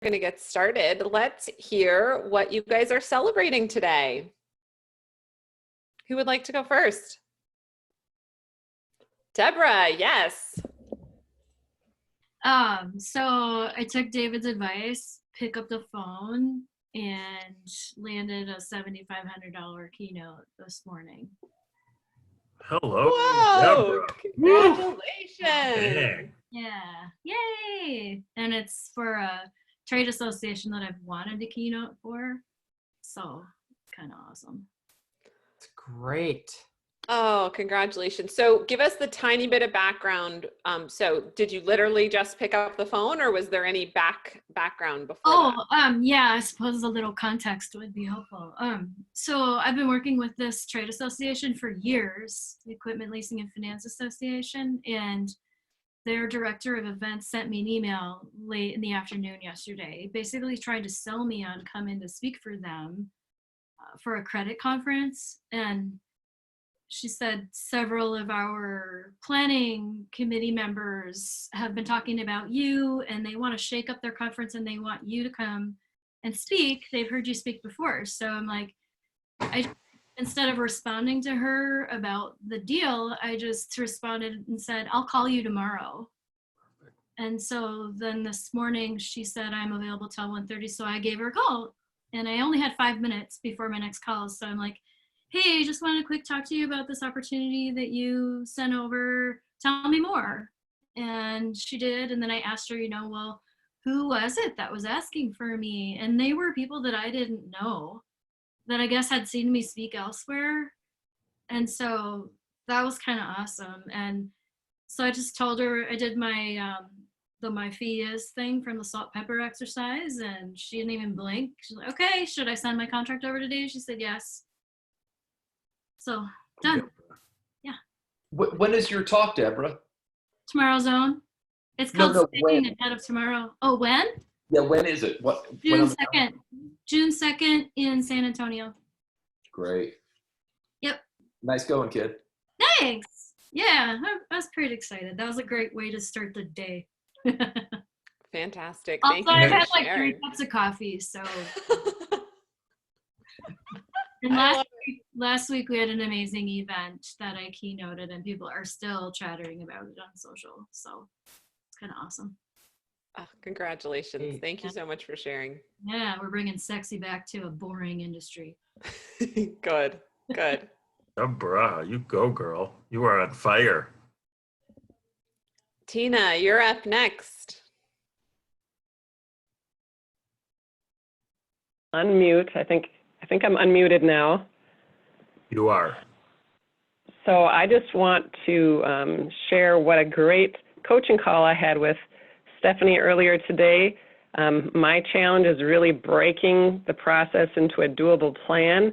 going to get started. Let's hear what you guys are celebrating today. Who would like to go first? Deborah, yes. So I took David's advice, pick up the phone, and landed a $7,500 keynote this morning. Hello. Whoa! Deborah. Congratulations. Yeah, yay! And it's for a trade association that I've wanted to keynote for, so kind of awesome. It's great. Oh, congratulations. So give us the tiny bit of background. So did you literally just pick up the phone, or was there any background before that? Yeah, I suppose a little context would be helpful. So I've been working with this trade association for years, the Equipment Leasing and Finance Association, and their director of events sent me an email late in the afternoon yesterday, basically trying to sell me on coming to speak for them for a credit conference. And she said several of our planning committee members have been talking about you, and they want to shake up their conference and they want you to come and speak. They've heard you speak before. So I'm like, instead of responding to her about the deal, I just responded and said, I'll call you tomorrow. And so then this morning she said, I'm available till 1:30. So I gave her a call, and I only had 5 minutes before my next call. So I'm like, hey, just wanted to quick talk to you about this opportunity that you sent over. Tell me more. And she did. And then I asked her, well, who was it that was asking for me? And they were people that I didn't know, that I guess had seen me speak elsewhere. And so that was kind of awesome. And so I just told her I did my my fee is thing from the salt pepper exercise, and she didn't even blink. She's like, okay, should I send my contract over today? She said yes. So done. Yeah. When is your talk, Deborah? Tomorrow's own. It's called Speaking Ahead of Tomorrow. Oh, when? Yeah, when is it? June 2nd. June 2nd in San Antonio. Great. Yep. Nice going, kid. Thanks. Yeah, I was pretty excited. That was a great way to start the day. Fantastic. Also, Thank you I've for had like sharing. 3 cups of coffee, so. And last week we had an amazing event that I keynoted, and people are still chattering about it on social. So it's kind of awesome. Oh, congratulations. Thank you so much for sharing. Yeah, we're bringing sexy back to a boring industry. Good. Deborah, you go, girl. You are on fire. Tina, you're up next. Unmute. I think I'm unmuted now. You are. So I just want to share what a great coaching call I had with Stephanie earlier today. My challenge is really breaking the process into a doable plan.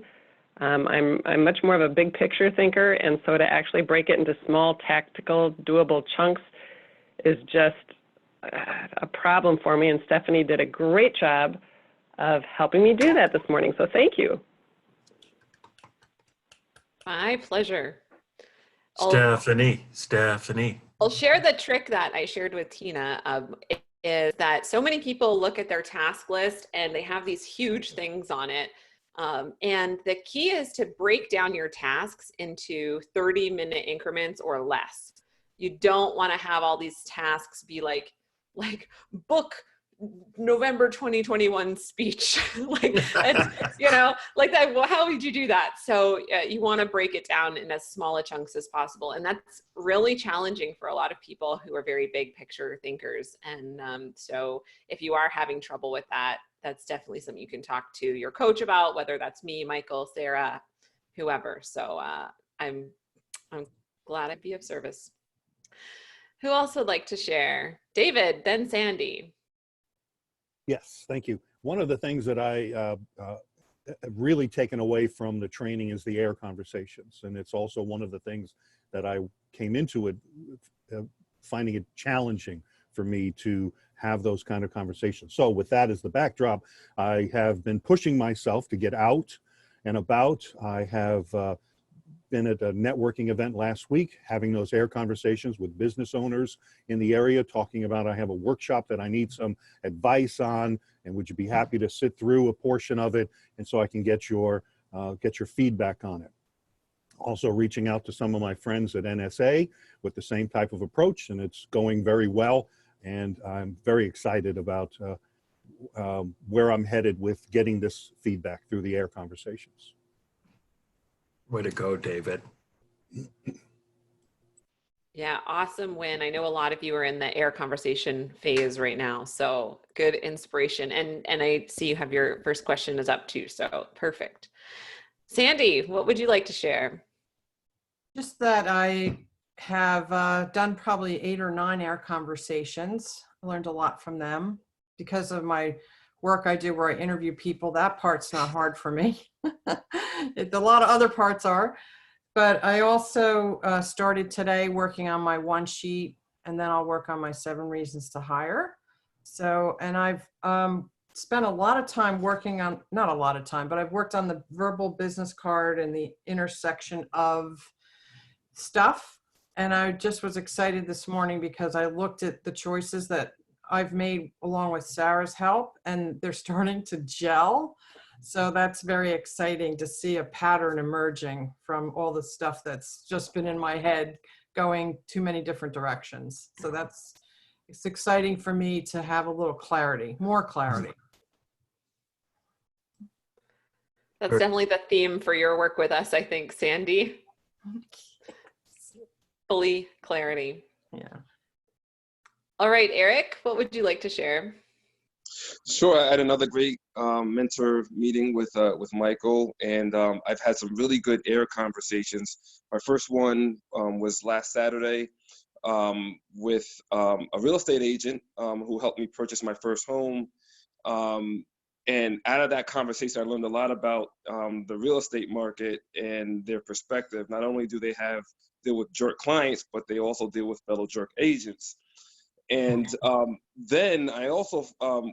I'm much more of a big picture thinker, and so to actually break it into small, tactical, doable chunks is just a problem for me, and Stephanie did a great job of helping me do that this morning, so thank you. My pleasure. Stephanie. I'll share the trick that I shared with Tina, is that so many people look at their task list and they have these huge things on it. And the key is to break down your tasks into 30-minute increments or less. You don't want to have all these tasks be like book November 2021 speech. Like that. Well, how would you do that? So you want to break it down in as small a chunks as possible. And that's really challenging for a lot of people who are very big picture thinkers. And so if you are having trouble with that, that's definitely something you can talk to your coach about, whether that's me, Michael, Sarah, whoever. So I'm glad I'd be of service. Who else would like to share? David, then Sandy. Yes, thank you. One of the things that I have really taken away from the training is the air conversations. And it's also one of the things that I came into it finding it challenging for me to have those kind of conversations. So with that as the backdrop, I have been pushing myself to get out and about. I have been at a networking event last week, having those air conversations with business owners in the area, talking about, I have a workshop that I need some advice on, and would you be happy to sit through a portion of it, and so I can get your feedback on it. Also reaching out to some of my friends at NSA with the same type of approach, and it's going very well. And I'm very excited about where I'm headed with getting this feedback through the air conversations. Way to go, David. Yeah, awesome win. I know a lot of you are in the air conversation phase right now, so good inspiration. And I see you have your first question is up too, so perfect. Sandy, what would you like to share? Just that I have done probably 8 or 9 air conversations. I learned a lot from them because of my work I do where I interview people. That part's not hard for me. A lot of other parts are. But I also started today working on my 1 sheet, and then I'll work on my 7 reasons to hire. So, and I've spent a lot of time working on, not a lot of time, but I've worked on the verbal business card and the intersection of stuff. And I just was excited this morning because I looked at the choices that I've made along with Sarah's help, and they're starting to gel. So that's very exciting to see a pattern emerging from all the stuff that's just been in my head going too many different directions. So it's exciting for me to have a little clarity, more clarity. That's definitely the theme for your work with us, I think, Sandy. Fully clarity. Yeah. All right, Eric, what would you like to share? Sure. I had another great mentor meeting with Michael, and I've had some really good air conversations. My first one was last Saturday with a real estate agent who helped me purchase my first home. And out of that conversation, I learned a lot about the real estate market and their perspective. Not only do they deal with jerk clients, but they also deal with fellow jerk agents. And then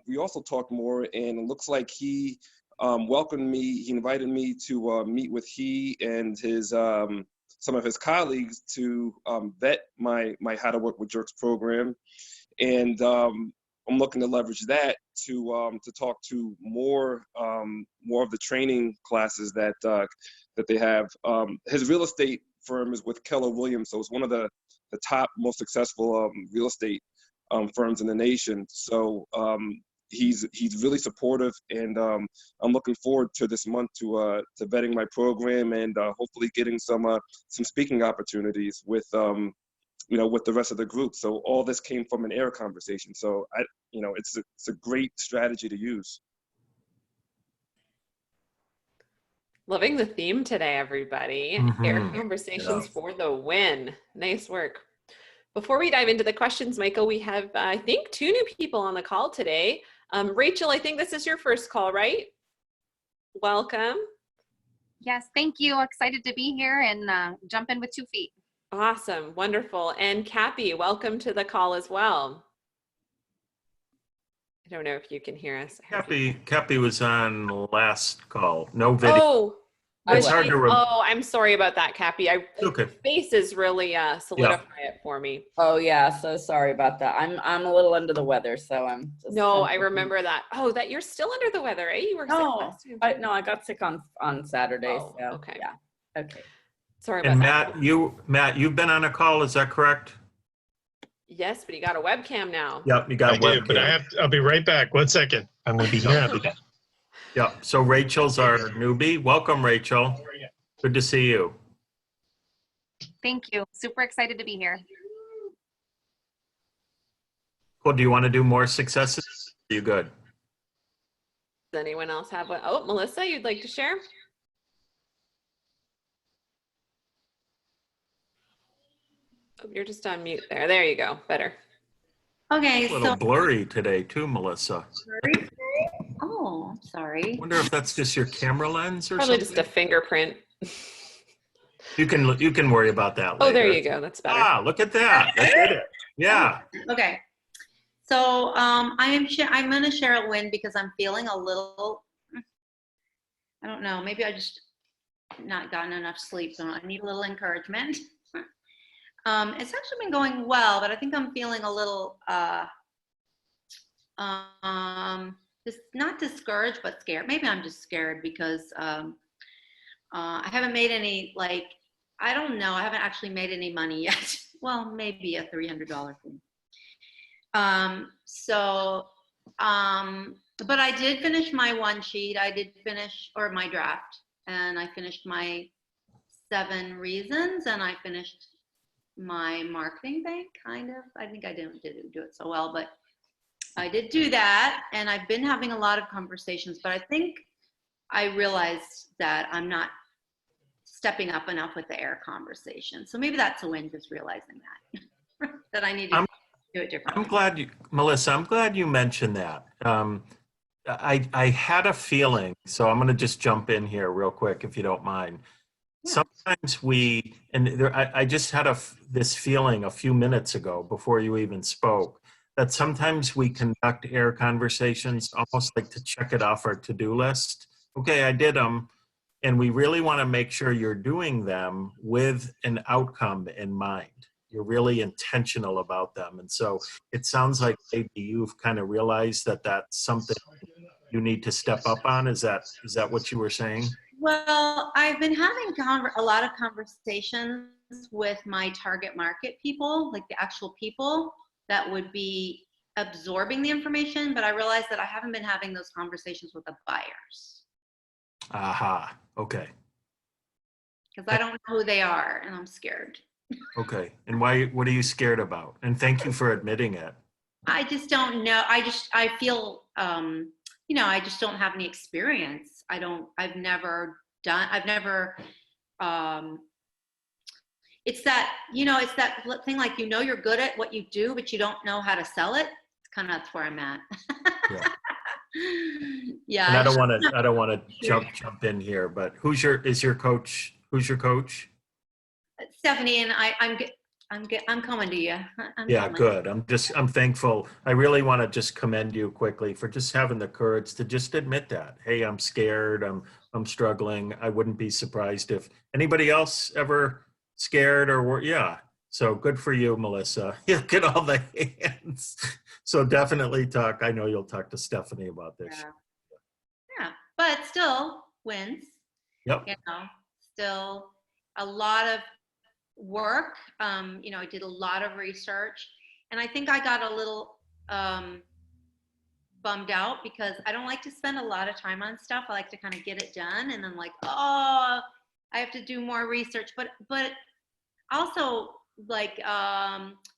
we also talked more, and it looks like he welcomed me. He invited me to meet with he and his some of his colleagues to vet my How to Work with Jerks program, and I'm looking to leverage that to talk to more of the training classes that they have. His real estate firm is with Keller Williams, so it's one of the top, most successful real estate firms in the nation. So he's really supportive, and I'm looking forward to this month to vetting my program and hopefully getting some speaking opportunities with with the rest of the group. So all this came from an air conversation. So it's a great strategy to use. Loving the theme today, everybody. Air conversations for the win. Nice work. Before we dive into the questions, Michael, we have, I think, 2 new people on the call today. Rachel, I think this is your first call, right? Welcome. Yes, thank you. Excited to be here and jump in with 2 feet. Awesome. Wonderful. And Cappy, welcome to the call as well. I don't know if you can hear us. Cappy was on the last call. No video. Oh, it's hard to I'm sorry about that, Cappy. Okay. Face is really solidify it for me. Oh yeah, so sorry about that. I'm a little under the weather, so I'm just I remember that. Oh, that you're still under the weather, eh? You were sick last time. I got sick on Saturday. Oh, so okay. Yeah. Okay. Sorry about that. Matt, you've been on a call, is that correct? Yes, but you got a webcam now. Yep, you got a webcam. But I'll be right back. 1 second. I'm going to be here. I'll be back. Yeah, so Rachel's our newbie. Welcome, Rachel. Good to see you. Thank you. Super excited to be here. Well, do you want to do more successes? Are you good? Does anyone else have one? Oh, Melissa, you'd like to share? Oh, you're just on mute there. There you go. Better. Okay, a little blurry today too, Melissa. Blurry? Oh, sorry. Wonder if that's just your camera lens or Probably something. just a fingerprint. You can worry about that later. Oh, there you go. That's better. Ah, look at that. I did it. Yeah. Okay. So I'm going to share a win because I'm feeling a little, I don't know, maybe I just not gotten enough sleep, so I need a little encouragement. It's actually been going well, but I think I'm feeling a little, just not discouraged, but scared. Maybe I'm just scared because I haven't made any, like, I don't know, I haven't actually made any money yet. Well, maybe a $300 thing. But I did finish my one sheet. I did finish, or my draft, and I finished my 7 reasons, and I finished my marketing bank, kind of. I think I didn't do it so well, but I did do that, and I've been having a lot of conversations, but I think I realized that I'm not stepping up enough with the air conversation. So maybe that's a win, just realizing that, that I need to do it differently. I'm glad you, Melissa, I'm glad you mentioned that. I had a feeling, so I'm going to just jump in here real quick, if you don't mind. Yeah. Sometimes I just had this feeling a few minutes ago before you even spoke, that sometimes we conduct air conversations almost like to check it off our to-do list. Okay, I did them. And we really want to make sure you're doing them with an outcome in mind. You're really intentional about them. And so it sounds like maybe you've kind of realized that that's something you need to step up on. Is that what you were saying? Well, I've been having a lot of conversations with my target market people, like the actual people that would be absorbing the information, but I realized that I haven't been having those conversations with the buyers. Aha, okay. Because I don't know who they are, and I'm scared. Okay, and what are you scared about? And thank you for admitting it. I just don't know. I feel, I just don't have any experience. I've never, it's that thing, like, you're good at what you do, but you don't know how to sell it. It's kind of, that's where I'm at. Yeah. Yeah. And I don't want to jump in here, but who's your coach? Stephanie, and I'm coming to you. Good. I'm thankful. I really want to just commend you quickly for just having the courage to just admit that. Hey, I'm scared. I'm struggling. I wouldn't be surprised if anybody else ever scared or yeah. So good for you, Melissa. You get all the hands. So definitely I know you'll talk to Stephanie about this. Yeah, but still wins. Yep. Still a lot of work. I did a lot of research, and I think I got a little bummed out because I don't like to spend a lot of time on stuff. I like to kind of get it done, and then I have to do more research. But also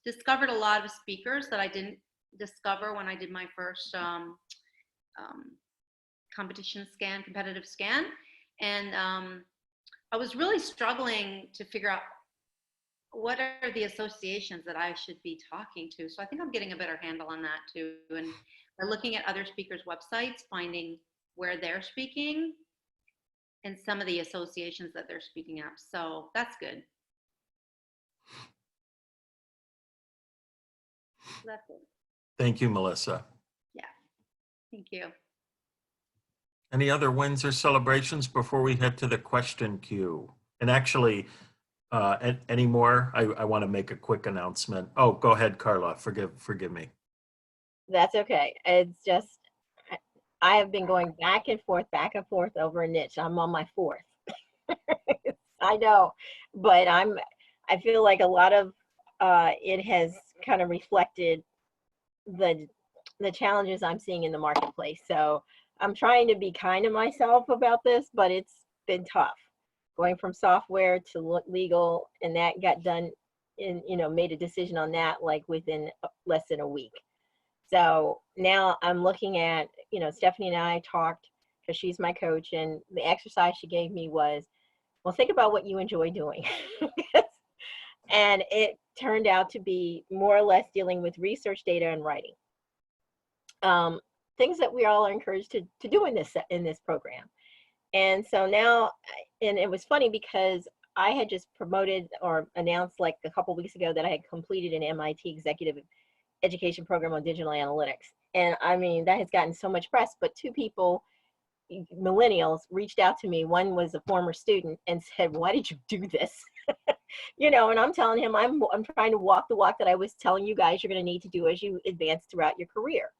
discovered a lot of speakers that I didn't discover when I did my first competitive scan, and I was really struggling to figure out what are the associations that I should be talking to. So I think I'm getting a better handle on that too, and by looking at other speakers' websites, finding where they're speaking and some of the associations that they're speaking at. So that's good. That's it. Thank you, Melissa. Yeah, thank you. Any other wins or celebrations before we head to the question queue? And actually, any more? I want to make a quick announcement. Oh, go ahead, Carla. Forgive me. That's okay. It's just, I have been going back and forth over a niche. I'm on my 4th. I know, but I feel like a lot of it has kind of reflected the challenges I'm seeing in the marketplace. So I'm trying to be kind to myself about this, but it's been tough. Going from software to legal, and that got done made a decision on that within less than a week. So now I'm looking at, Stephanie and I talked, because she's my coach, and the exercise she gave me was, well, think about what you enjoy doing. And it turned out to be more or less dealing with research, data, and writing. Things that we all are encouraged to do in this program. And so now, and it was funny because I had just promoted or announced a couple weeks ago that I had completed an MIT executive education program on digital analytics. And I mean, that has gotten so much press, but 2 people millennials reached out to me. One was a former student and said, why did you do this? You know, and I'm telling him, I'm trying to walk the walk that I was telling you guys you're going to need to do as you advance throughout your career.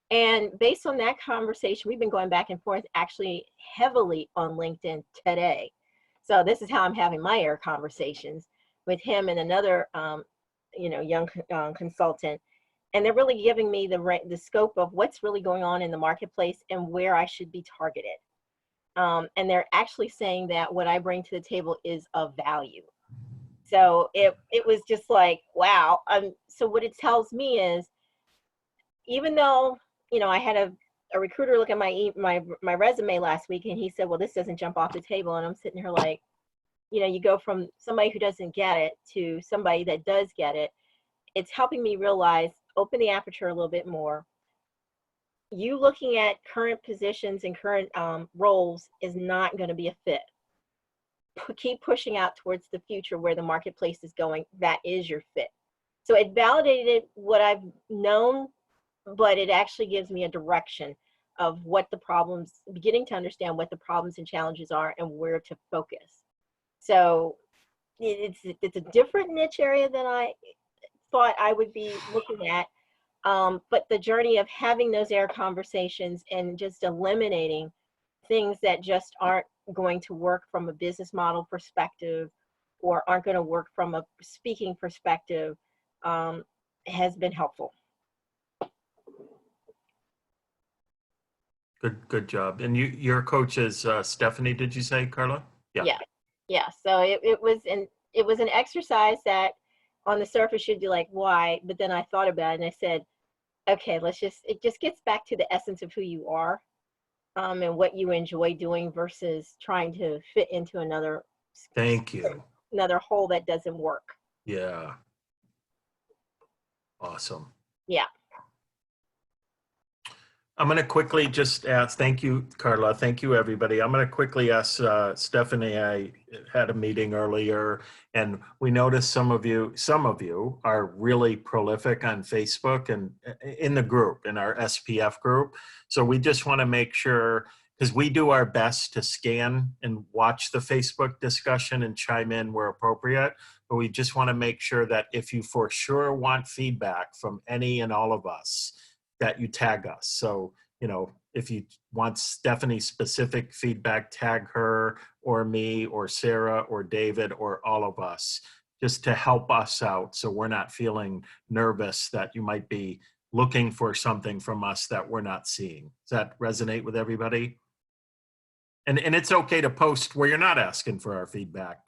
And based on that conversation, we've been going back and forth actually heavily on LinkedIn today. So this is how I'm having my air conversations with him and another, you know, young consultant. And they're really giving me the scope of what's really going on in the marketplace and where I should be targeted. And they're actually saying that what I bring to the table is of value. So it was just like, wow. So what it tells me is, even though, you know, I had a recruiter look at my resume last week and he said, well, this doesn't jump off the table. And I'm sitting here like, you know, you go from somebody who doesn't get it to somebody that does get it. It's helping me realize, open the aperture a little bit more. You looking at current positions and current roles is not going to be a fit. Keep pushing out towards the future where the marketplace is going. That is your fit. So it validated what I've known, but it actually gives me a direction of what the problems, beginning to understand what the problems and challenges are and where to focus. So it's a different niche area than I thought I would be looking at. But the journey of having those air conversations and just eliminating things that just aren't going to work from a business model perspective or aren't going to work from a speaking perspective has been helpful. Good job. And your coach is Stephanie, did you say, Carla? Yeah. So it was an exercise that on the surface you'd be like, why? But then I thought about it and I said, okay, it just gets back to the essence of who you are and what you enjoy doing versus trying to fit into another hole that doesn't work. Yeah. Awesome. Yeah. I'm going to quickly just ask, thank you, Carla. Thank you, everybody. I'm going to quickly ask Stephanie. I had a meeting earlier and we noticed some of you are really prolific on Facebook and in the group, in our SPF group. So we just want to make sure, because we do our best to scan and watch the Facebook discussion and chime in where appropriate, but we just want to make sure that if you for sure want feedback from any and all of us, that you tag us. So, you know, if you want Stephanie specific feedback, tag her or me or Sarah or David or all of us, just to help us out so we're not feeling nervous that you might be looking for something from us that we're not seeing. Does that resonate with everybody? And it's okay to post where you're not asking for our feedback,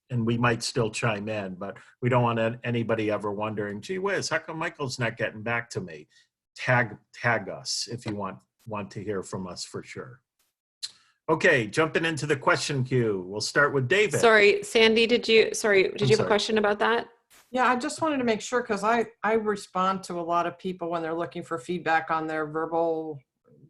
and we might still chime in, but we don't want anybody ever wondering, gee whiz, how come Michael's not getting back to me? Tag us if you want to hear from us for sure. Okay, jumping into the question queue. We'll start with David. Sorry, Sandy, did you have a question about that? Yeah, I just wanted to make sure, because I respond to a lot of people when they're looking for feedback on their verbal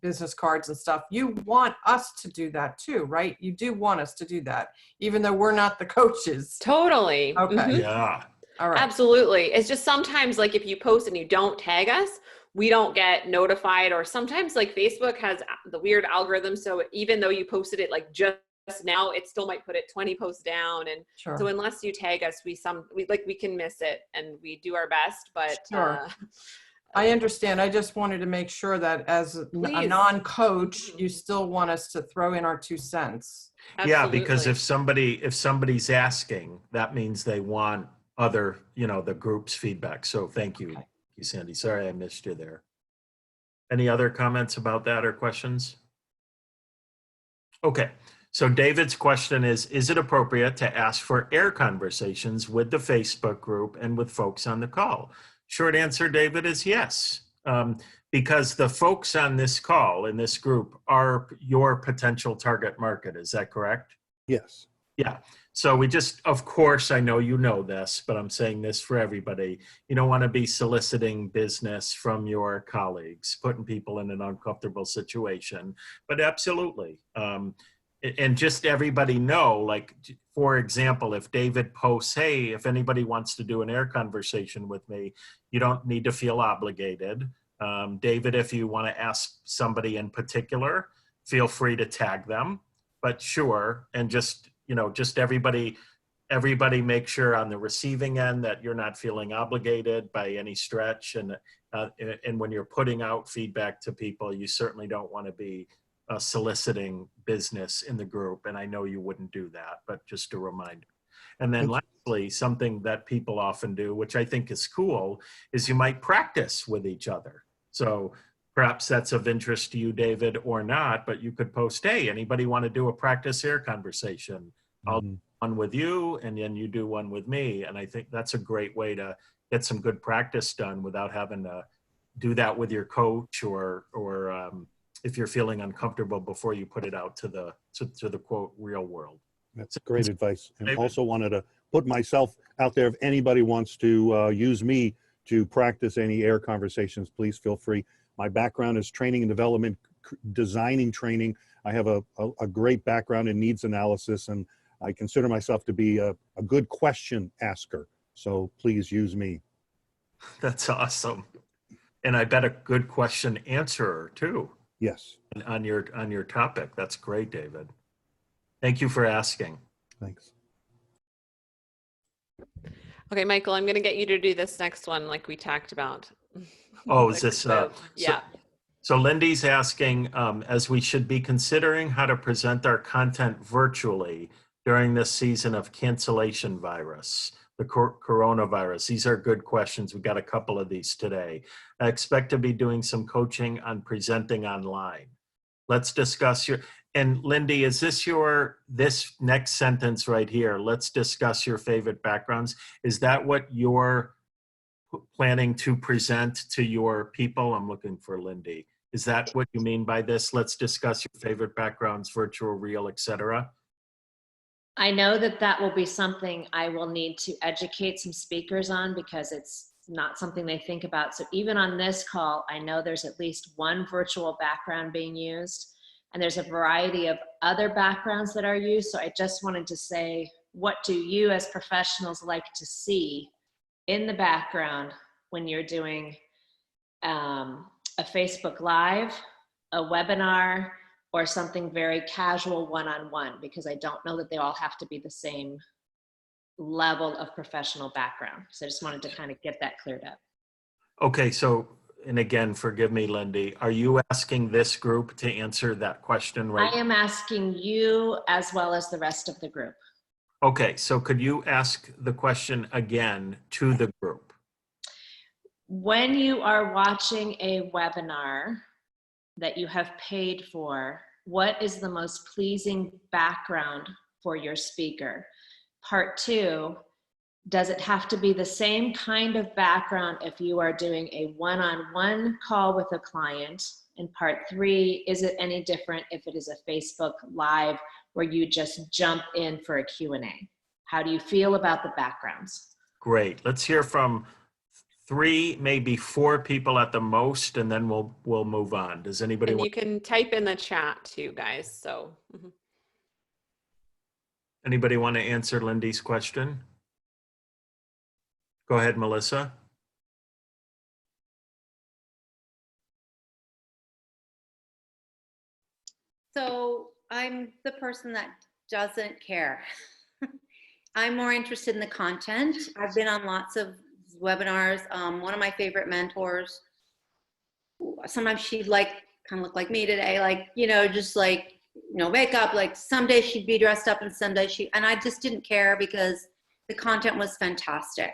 business cards and stuff. You want us to do that too, right? You do want us to do that, even though we're not the coaches. Totally. Okay. Mm-hmm. Yeah. All right. Absolutely. It's just sometimes like if you post and you don't tag us, we don't get notified, or sometimes like Facebook has the weird algorithm. So even though you posted it like just now, it still might put it 20 posts down. And Sure. So unless you tag us, we can miss it, and we do our best, but Sure. I understand. I just wanted to make sure that as a non-coach, you still want us to throw in our 2 cents. Absolutely. Yeah, because if somebody's asking, that means they want other, the group's feedback. So thank you. Okay. Sandy. Sorry I missed you there. Any other comments about that or questions? Okay, so David's question is it appropriate to ask for air conversations with the Facebook group and with folks on the call? Short answer, David, is yes. Because the folks on this call in this group are your potential target market. Is that correct? Yes. Yeah. So we just, of course, I know you know this, but I'm saying this for everybody. You don't want to be soliciting business from your colleagues, putting people in an uncomfortable situation, but absolutely. And just everybody know, like, for example, if David posts, hey, if anybody wants to do an air conversation with me, you don't need to feel obligated. David, if you want to ask somebody in particular, feel free to tag them, but sure. And just, just everybody make sure on the receiving end that you're not feeling obligated by any stretch. And when you're putting out feedback to people, you certainly don't want to be soliciting business in the group. And I know you wouldn't do that, but just a reminder. And then lastly, something that people often do, which I think is cool, is you might practice with each other. So perhaps that's of interest to you, David, or not, but you could post, hey, anybody want to do a practice air conversation? I'll do one with you, and then you do one with me. And I think that's a great way to get some good practice done without having to do that with your coach or if you're feeling uncomfortable before you put it out to the quote real world. That's great advice. And also wanted to put myself out there. If anybody wants to use me to practice any air conversations, please feel free. My background is training and development, designing training. I have a great background in needs analysis, and I consider myself to be a good question asker. So please use me. That's awesome. And I bet a good question answerer too. Yes. On your topic. That's great, David. Thank you for asking. Thanks. Okay, Michael, I'm going to get you to do this next one like we talked about. Oh, is this? Yeah. So Lindy's asking, as we should be considering how to present our content virtually during this season of cancellation virus, the coronavirus. These are good questions. We've got a couple of these today. I expect to be doing some coaching on presenting online. Let's discuss and Lindy, is this next sentence right here, let's discuss your favorite backgrounds. Is that what you're planning to present to your people? I'm looking for Lindy. Is that what you mean by this? Let's discuss your favorite backgrounds, virtual, real, etc. I know that will be something I will need to educate some speakers on because it's not something they think about. So even on this call, I know there's at least one virtual background being used, and there's a variety of other backgrounds that are used. So I just wanted to say, what do you as professionals like to see in the background when you're doing a Facebook Live, a webinar, or something very casual one-on-one, because I don't know that they all have to be the same level of professional background. So I just wanted to kind of get that cleared up. Okay, so, and again, forgive me, Lindy, are you asking this group to answer that question right? I am asking you as well as the rest of the group. Okay, so could you ask the question again to the group? When you are watching a webinar that you have paid for, what is the most pleasing background for your speaker? Part 2, does it have to be the same kind of background if you are doing a one-on-one call with a client? And part 3, is it any different if it is a Facebook Live where you just jump in for a Q&A? How do you feel about the backgrounds? Great. Let's hear from 3, maybe 4 people at the most, and then we'll move on. Does anybody And want? you can type in the chat too, guys. So. Anybody want to answer Lindy's question? Go ahead, Melissa. So I'm the person that doesn't care. I'm more interested in the content. I've been on lots of webinars. One of my favorite mentors, sometimes she'd kind of look like me today, just makeup, some days she'd be dressed up and some days and I just didn't care because the content was fantastic.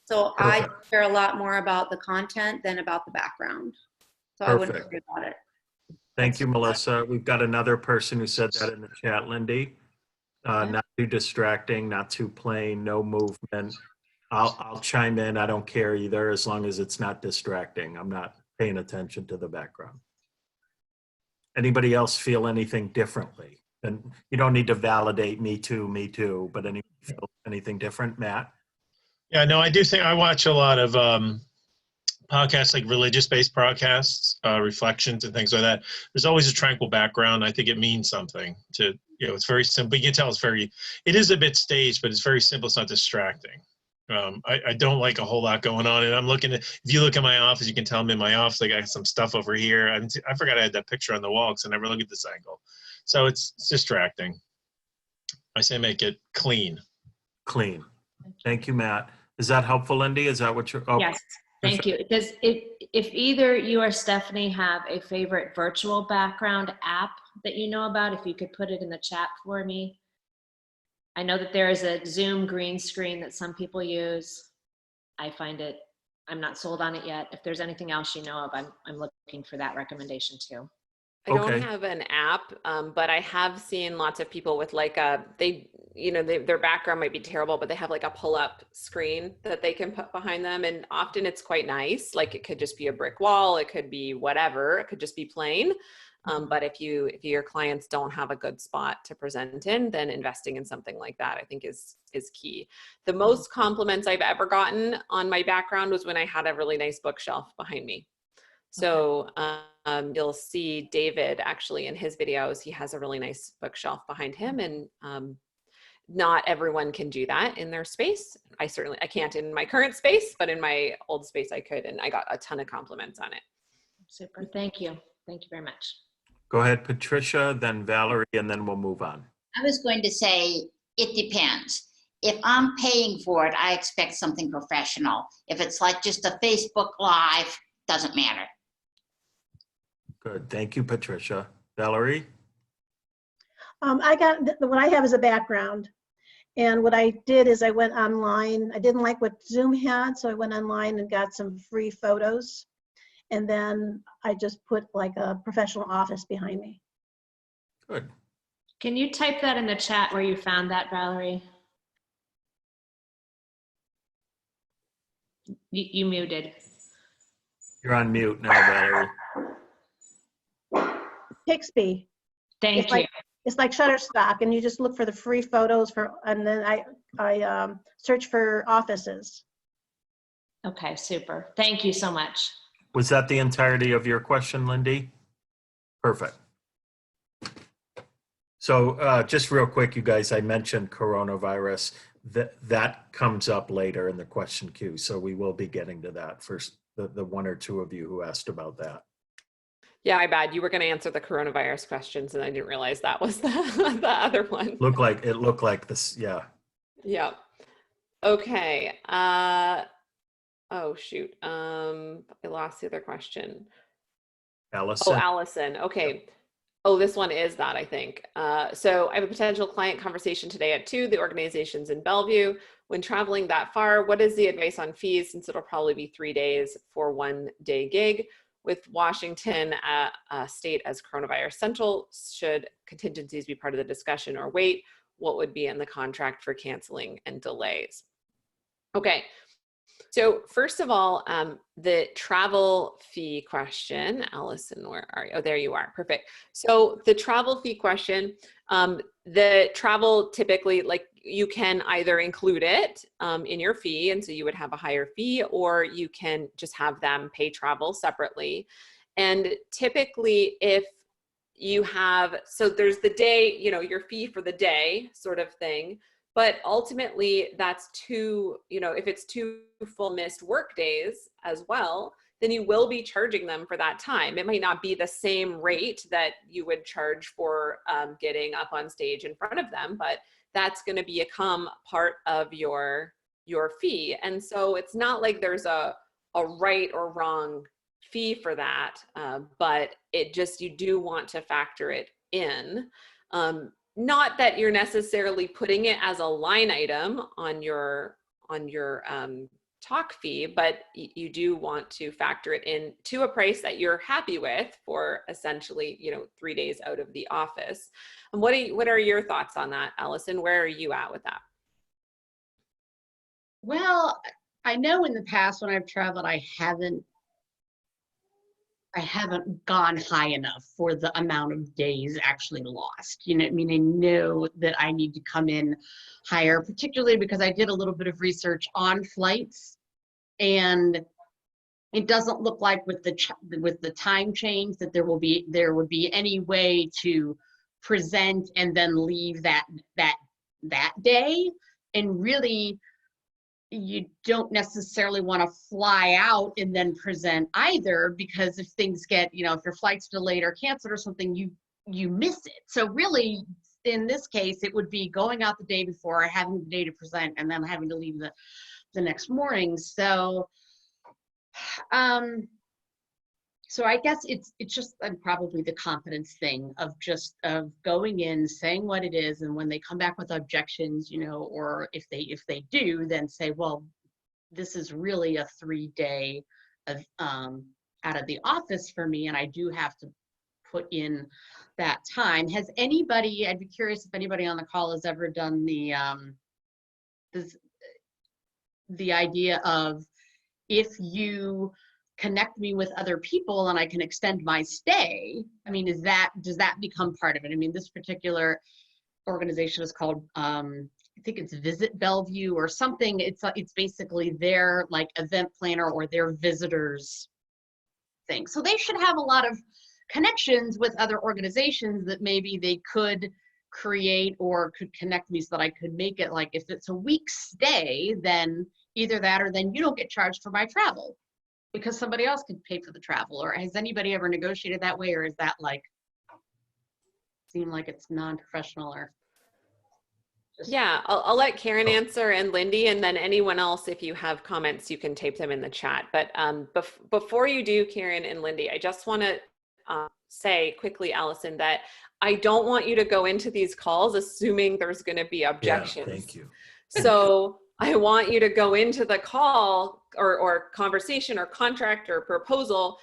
So I care a lot more about the content than about the background. So I wouldn't worry about it. Thank you, Melissa. We've got another person who said that in the chat, Lindy. Not too distracting, not too plain, no movement. I'll chime in. I don't care either, as long as it's not distracting. I'm not paying attention to the background. Anybody else feel anything differently? And you don't need to validate me too, but anybody feel anything different? Matt? Yeah, no, I do think I watch a lot of podcasts, like religious-based podcasts, reflections and things like that. There's always a tranquil background. I think it means something to, it's very simple. You can tell it is a bit staged, but it's very simple. It's not distracting. I don't like a whole lot going on, and I'm looking at, if you look at my office, you can tell I'm in my office. I got some stuff over here. I forgot I had that picture on the wall because I never look at this angle. So it's distracting. I say make it clean. Clean. Thank you, Matt. Is that helpful, Lindy? Is that what you're? Oh, Yes, thank you. Does if either you or Stephanie have a favorite virtual background app that you know about, if you could put it in the chat for me. I know that there is a Zoom green screen that some people use. I'm not sold on it yet. If there's anything else you know of, I'm looking for that recommendation too. I don't have an app, but I have seen lots of people with like their background might be terrible, but they have like a pull-up screen that they can put behind them. And often it's quite nice. Like it could just be a brick wall. It could be whatever. It could just be plain. But if your clients don't have a good spot to present in, then investing in something like that, I think is key. The most compliments I've ever gotten on my background was when I had a really nice bookshelf behind me. So you'll see David actually in his videos, he has a really nice bookshelf behind him, and not everyone can do that in their space. I can't in my current space, but in my old space I could, and I got a ton of compliments on it. Super, thank you. Thank you very much. Go ahead, Patricia, then Valerie, and then we'll move on. I was going to say, it depends. If I'm paying for it, I expect something professional. If it's like just a Facebook Live, doesn't matter. Good, thank you, Patricia. Valerie? I got, what I have is a background. And what I did is I went online. I didn't like what Zoom had, so I went online and got some free photos. And then I just put like a professional office behind me. Good. Can you type that in the chat where you found that, Valerie? You muted. You're on mute now, Valerie. Pixby. Thank you. It's like Shutterstock, and you just look for the free photos and then I search for offices. Okay, super. Thank you so much. Was that the entirety of your question, Lindy? Perfect. So just real quick, you guys, I mentioned coronavirus. That comes up later in the question queue. So we will be getting to that first, the one or two of you who asked about that. Yeah, I bad. You were going to answer the coronavirus questions, and I didn't realize that was the other one. It looked like this, yeah. Yeah. Okay. Oh shoot. I lost the other question. Alison. Oh, Alison. Okay. Oh, this one is that, I think. So I have a potential client conversation today at 2. The organization's in Bellevue. When traveling that far, what is the advice on fees, since it'll probably be 3 days for 1 day gig? With Washington state as coronavirus central, should contingencies be part of the discussion or wait? What would be in the contract for canceling and delays? Okay. So first of all, the travel fee question, Alison, where are you? Oh, there you are. Perfect. So the travel fee question, the travel typically, like you can either include it in your fee, and so you would have a higher fee, or you can just have them pay travel separately. And typically if you have, so there's the day, your fee for the day sort of thing. But ultimately, that's if it's 2 full missed work days as well, then you will be charging them for that time. It might not be the same rate that you would charge for getting up on stage in front of them, but that's going to become part of your fee. And so it's not like there's a right or wrong fee for that, but you do want to factor it in. Not that you're necessarily putting it as a line item on your talk fee, but you do want to factor it in to a price that you're happy with for essentially 3 days out of the office. And what are your thoughts on that, Alison? Where are you at with that? Well, I know in the past when I've traveled, I haven't gone high enough for the amount of days actually lost. You know what I mean? I know that I need to come in higher, particularly because I did a little bit of research on flights, and it doesn't look like with the time change that there would be any way to present and then leave that day. And really, you don't necessarily want to fly out and then present either, because if things get, you know, if your flight's delayed or canceled or something, you miss it. So really, in this case, it would be going out the day before, having the day to present, and then having to leave the next morning. So, so I guess it's just probably the confidence thing of going in, saying what it is, and when they come back with objections, you know, or if they do, then say, well, this is really a 3-day of out of the office for me, and I do have to put in that time. Has anybody? I'd be curious if anybody on the call has ever done the idea of, if you connect me with other people and I can extend my stay. I mean, does that become part of it? I mean, this particular organization is called, I think it's Visit Bellevue or something. It's basically their like event planner or their visitors thing. So they should have a lot of connections with other organizations that maybe they could create or could connect me so that I could make it like, if it's a week stay, then either that or then you don't get charged for my travel, because somebody else could pay for the travel. Or has anybody ever negotiated that way, or is that like, seem like it's non-professional? Or yeah, I'll let Karen answer, and Lindy, and then anyone else, if you have comments, you can type them in the chat. But before you do, Karen and Lindy, I just want to say quickly, Alison, that I don't want you to go into these calls assuming there's going to be objections. Yeah, thank you. So I want you to go into the call or conversation or contract or proposal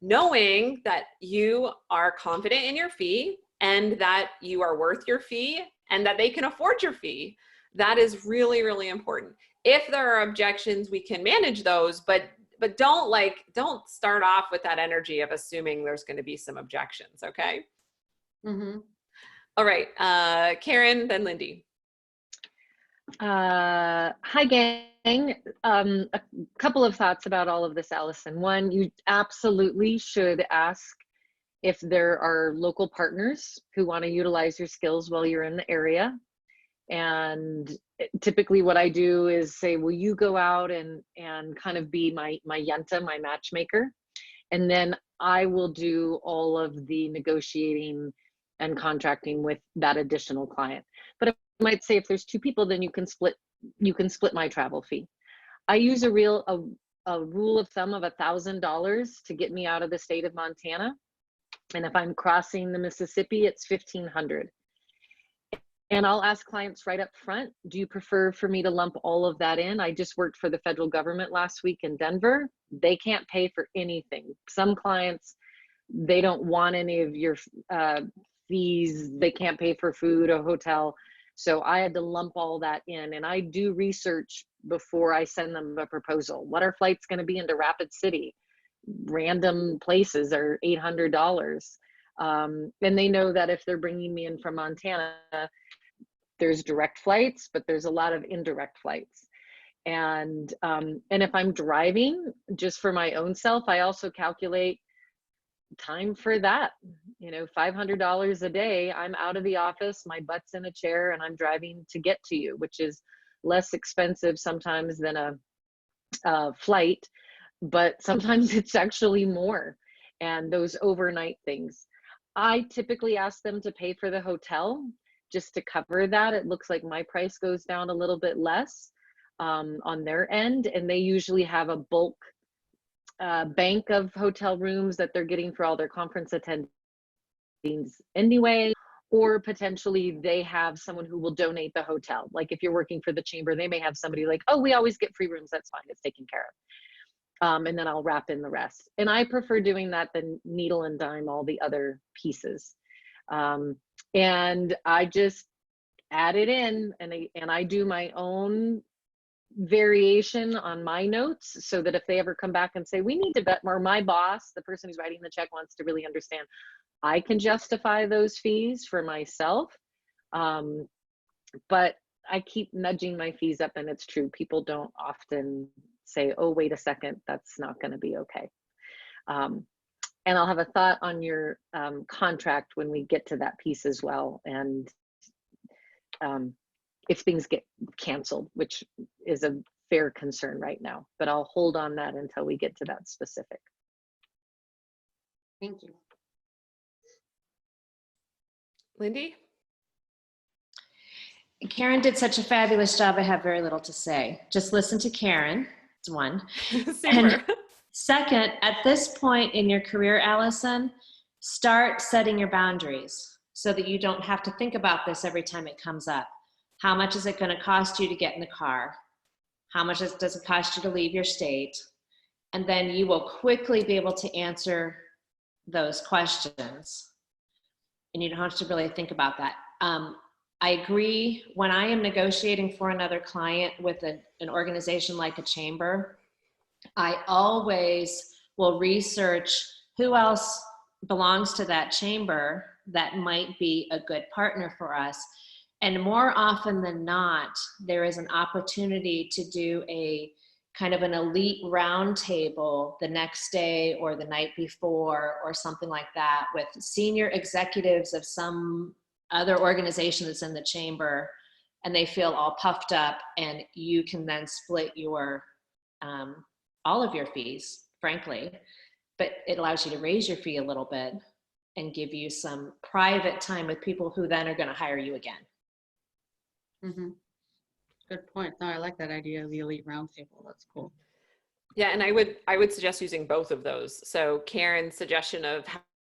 knowing that you are confident in your fee and that you are worth your fee and that they can afford your fee. That is really, really important. If there are objections, we can manage those, but don't start off with that energy of assuming there's going to be some objections, okay? Mm-hmm. All right, Karen, then Lindy. Hi, gang. A couple of thoughts about all of this, Alison. One, you absolutely should ask if there are local partners who want to utilize your skills while you're in the area. And typically what I do is say, will you go out and kind of be my yenta, my matchmaker? And then I will do all of the negotiating and contracting with that additional client. But I might say, if there's 2 people, then you can split my travel fee. I use a rule of thumb of $1,000 to get me out of the state of Montana. And if I'm crossing the Mississippi, it's $1,500. And I'll ask clients right up front, do you prefer for me to lump all of that in? I just worked for the federal government last week in Denver. They can't pay for anything. Some clients, they don't want any of your fees. They can't pay for food or hotel. So I had to lump all that in, and I do research before I send them a proposal. What are flights going to be into Rapid City? Random places are $800. And they know that if they're bringing me in from Montana, there's direct flights, but there's a lot of indirect flights. And if I'm driving just for my own self, I also calculate time for that. You know, $500 a day, I'm out of the office, my butt's in a chair, and I'm driving to get to you, which is less expensive sometimes than a flight, but sometimes it's actually more. And those overnight things, I typically ask them to pay for the hotel just to cover that. It looks like my price goes down a little bit less on their end, and they usually have a bulk bank of hotel rooms that they're getting for all their conference attendees anyway, or potentially they have someone who will donate the hotel. Like if you're working for the chamber, they may have somebody like, oh, we always get free rooms, that's fine, it's taken care of. And then I'll wrap in the rest. And I prefer doing that than needle and dime all the other pieces. And I just add it in, and I do my own variation on my notes, so that if they ever come back and say, we need to bet more, my boss, the person who's writing the check, wants to really understand, I can justify those fees for myself. But I keep nudging my fees up, and it's true, people don't often say, oh, wait a second, that's not going to be okay. And I'll have a thought on your contract when we get to that piece as well. And if things get canceled, which is a fair concern right now, but I'll hold on that until we get to that specific. Thank you. Lindy? Karen did such a fabulous job. I have very little to say. Just listen to Karen. It's one. And second, at this point in your career, Alison, start setting your boundaries so that you don't have to think about this every time it comes up. How much is it going to cost you to get in the car? How much does it cost you to leave your state? And then you will quickly be able to answer those questions. And you don't have to really think about that. I agree, when I am negotiating for another client with an organization like a chamber, I always will research who else belongs to that chamber that might be a good partner for us. And more often than not, there is an opportunity to do a kind of an elite roundtable the next day or the night before or something like that with senior executives of some other organization that's in the chamber, and they feel all puffed up, and you can then split your all of your fees, frankly, but it allows you to raise your fee a little bit and give you some private time with people who then are going to hire you again. Mm-hmm. Good point. No, I like that idea of the elite roundtable. That's cool. Yeah, and I would suggest using both of those. So Karen's suggestion of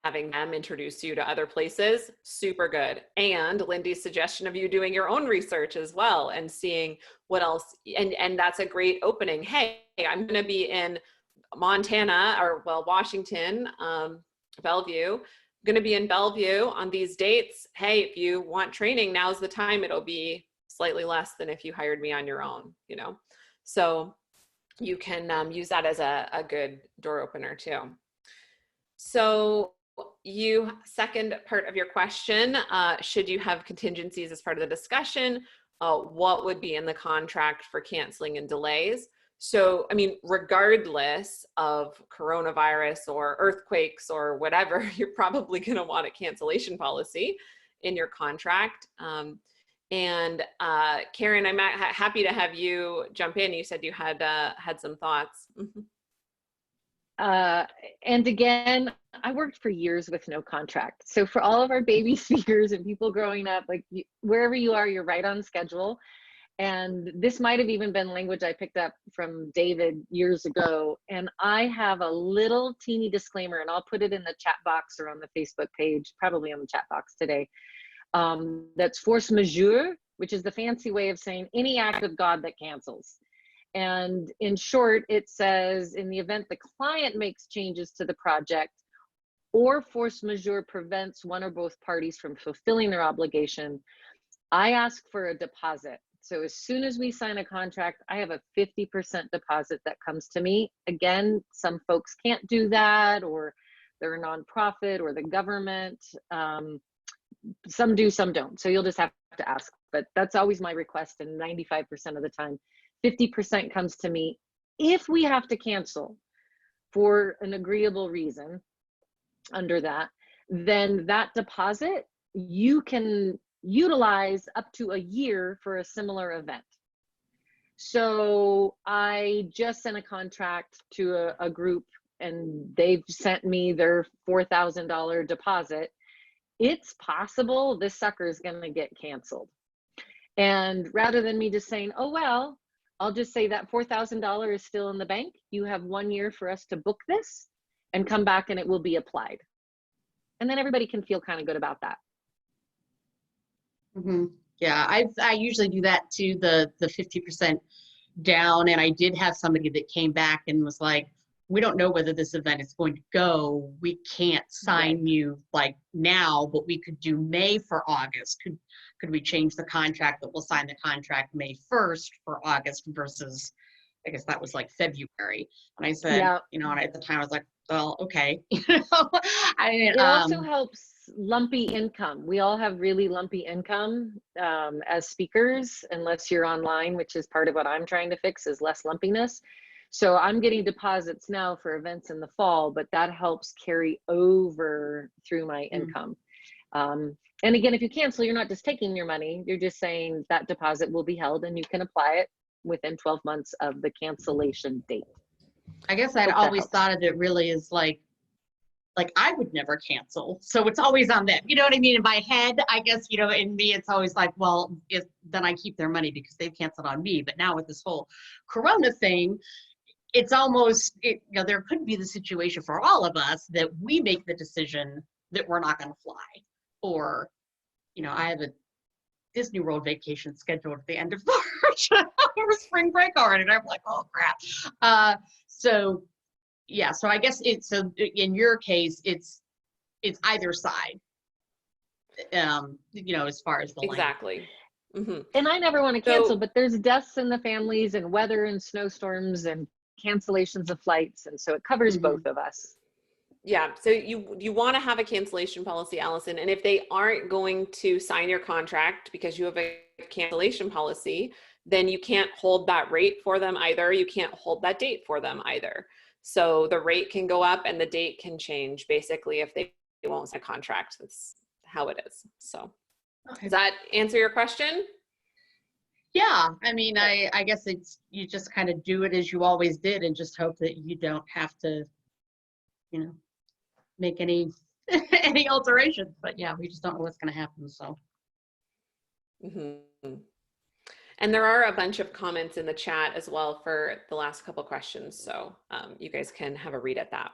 having them introduce you to other places, super good. And Lindy's suggestion of you doing your own research as well and seeing what else, and that's a great opening. Hey, I'm gonna be in Montana, or well, Washington, Bellevue, gonna be in Bellevue on these dates. Hey, if you want training, now's the time. It'll be slightly less than if you hired me on your own, you know? So you can use that as a good door opener too. So second part of your question, should you have contingencies as part of the discussion? What would be in the contract for canceling and delays? So, I mean, regardless of coronavirus or earthquakes or whatever, you're probably going to want a cancellation policy in your contract. And Karen, I'm happy to have you jump in. You said you had some thoughts. And again, I worked for years with no contract. So for all of our baby speakers and people growing up, like wherever you are, you're right on schedule. And this might have even been language I picked up from David years ago. And I have a little teeny disclaimer, and I'll put it in the chat box or on the Facebook page, probably on the chat box today. That's force majeure, which is the fancy way of saying any act of God that cancels. And in short, it says in the event the client makes changes to the project or force majeure prevents one or both parties from fulfilling their obligation, I ask for a deposit. So as soon as we sign a contract, I have a 50% deposit that comes to me. Again, some folks can't do that, or they're a nonprofit or the government. Some do, some don't. So you'll just have to ask, but that's always my request. And 95% of the time, 50% comes to me. If we have to cancel for an agreeable reason under that, then that deposit you can utilize up to a year for a similar event. So I just sent a contract to a group, and they've sent me their $4,000 deposit. It's possible this sucker is going to get canceled. And rather than me just saying, oh, well, I'll just say that $4,000 is still in the bank. You have 1 year for us to book this and come back and it will be applied. And then everybody can feel kind of good about that. Mm-hmm. Yeah, I usually do that too, the 50% down. And I did have somebody that came back and was like, we don't know whether this event is going to go. We can't sign you like now, but we could do May for August. Could we change the contract that we'll sign the contract May 1st for August versus, I guess that was like February. And I said, Yeah. you know, and at the time I was like, well, okay. It also helps lumpy income. We all have really lumpy income as speakers, unless you're online, which is part of what I'm trying to fix, is less lumpiness. So I'm getting deposits now for events in the fall, but that helps carry over through my income. And again, if you cancel, you're not just taking your money, you're just saying that deposit will be held and you can apply it within 12 months of the cancellation date. I guess I'd Hope that always helps. thought of it really as like I would never cancel. So it's always on them. You know what I mean? In my head, I guess, you know, in me, it's always like, well, then I keep their money because they've canceled on me. But now with this whole Corona thing, it's almost, you know, there could be the situation for all of us that we make the decision that we're not going to fly. Or, you know, I have a Disney World vacation scheduled at the end of March for spring break already. And I'm like, oh crap. So yeah, so I guess so in your case, it's either side, you know, as far as the Exactly. Mm-hmm. And I never want to cancel, but there's deaths in the families and weather and snowstorms and cancellations of flights. And so it covers both of us. Yeah, so you want to have a cancellation policy, Allison, and if they aren't going to sign your contract because you have a cancellation policy, then you can't hold that rate for them either. You can't hold that date for them either. So the rate can go up and the date can change basically if they won't sign a contract. That's how it is. So does that answer your question? Yeah, I mean, I guess it's, you just kind of do it as you always did and just hope that you don't have to, you know, make any any alterations. But yeah, we just don't know what's going to happen. So. Mm-hmm. And there are a bunch of comments in the chat as well for the last couple questions. So you guys can have a read at that.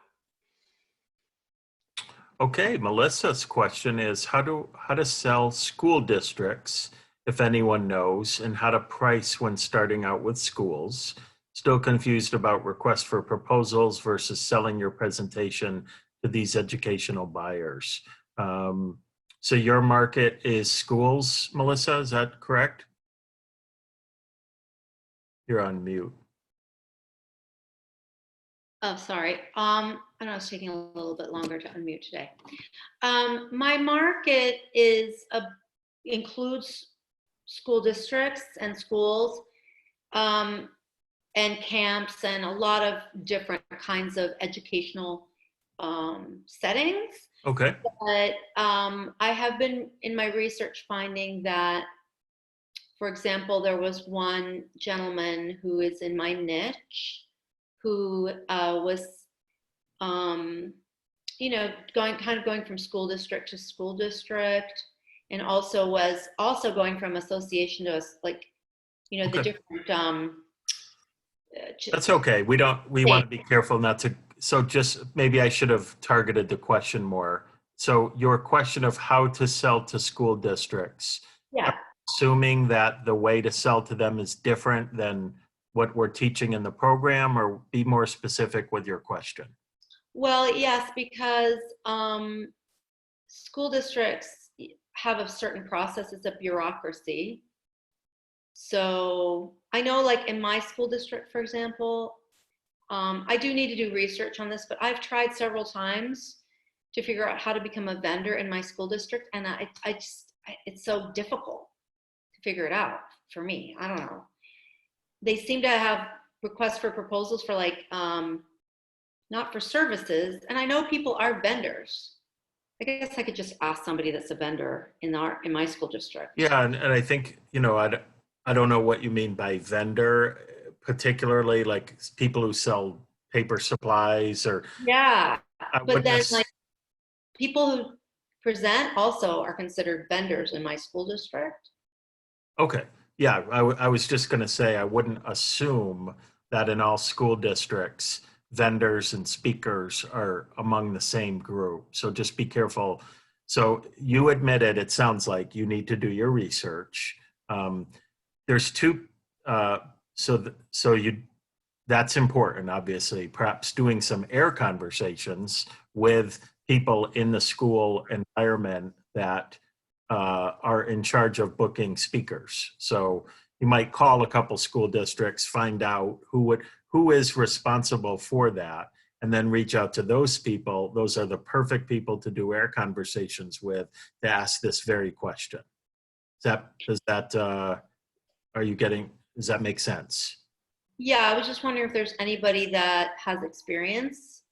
Okay, Melissa's question is how to sell school districts, if anyone knows, and how to price when starting out with schools. Still confused about requests for proposals versus selling your presentation to these educational buyers. So your market is schools, Melissa, is that correct? You're on mute. Oh, sorry. I know it's taking a little bit longer to unmute today. My market includes school districts and schools and camps and a lot of different kinds of educational settings. Okay. But I have been in my research finding that, for example, there was one gentleman who is in my niche who was, you know, going from school district to school district, and also was going from association to like, you know, the different. That's okay. We want to be careful not to. So just maybe I should have targeted the question more. So your question of how to sell to school districts. Yeah. Assuming that the way to sell to them is different than what we're teaching in the program, or be more specific with your question? Well, yes, because school districts have a certain process. It's a bureaucracy. So I know, like in my school district, for example, I do need to do research on this, but I've tried several times to figure out how to become a vendor in my school district, and it's so difficult to figure it out for me. I don't know. They seem to have requests for proposals for like, not for services. And I know people are vendors. I guess I could just ask somebody that's a vendor in my school district. Yeah, and I think, you know, I don't know what you mean by vendor, particularly like people who sell paper supplies or. Yeah, but then like people who present also are considered vendors in my school district. Okay. Yeah, I was just going to say, I wouldn't assume that in all school districts, vendors and speakers are among the same group. So just be careful. So you admitted, it sounds like you need to do your research. There's two, that's important, obviously, perhaps doing some air conversations with people in the school environment that are in charge of booking speakers. So you might call a couple school districts, find out who is responsible for that, and then reach out to those people. Those are the perfect people to do air conversations with to ask this very question. Does that make sense? Yeah, I was just wondering if there's anybody that has experience.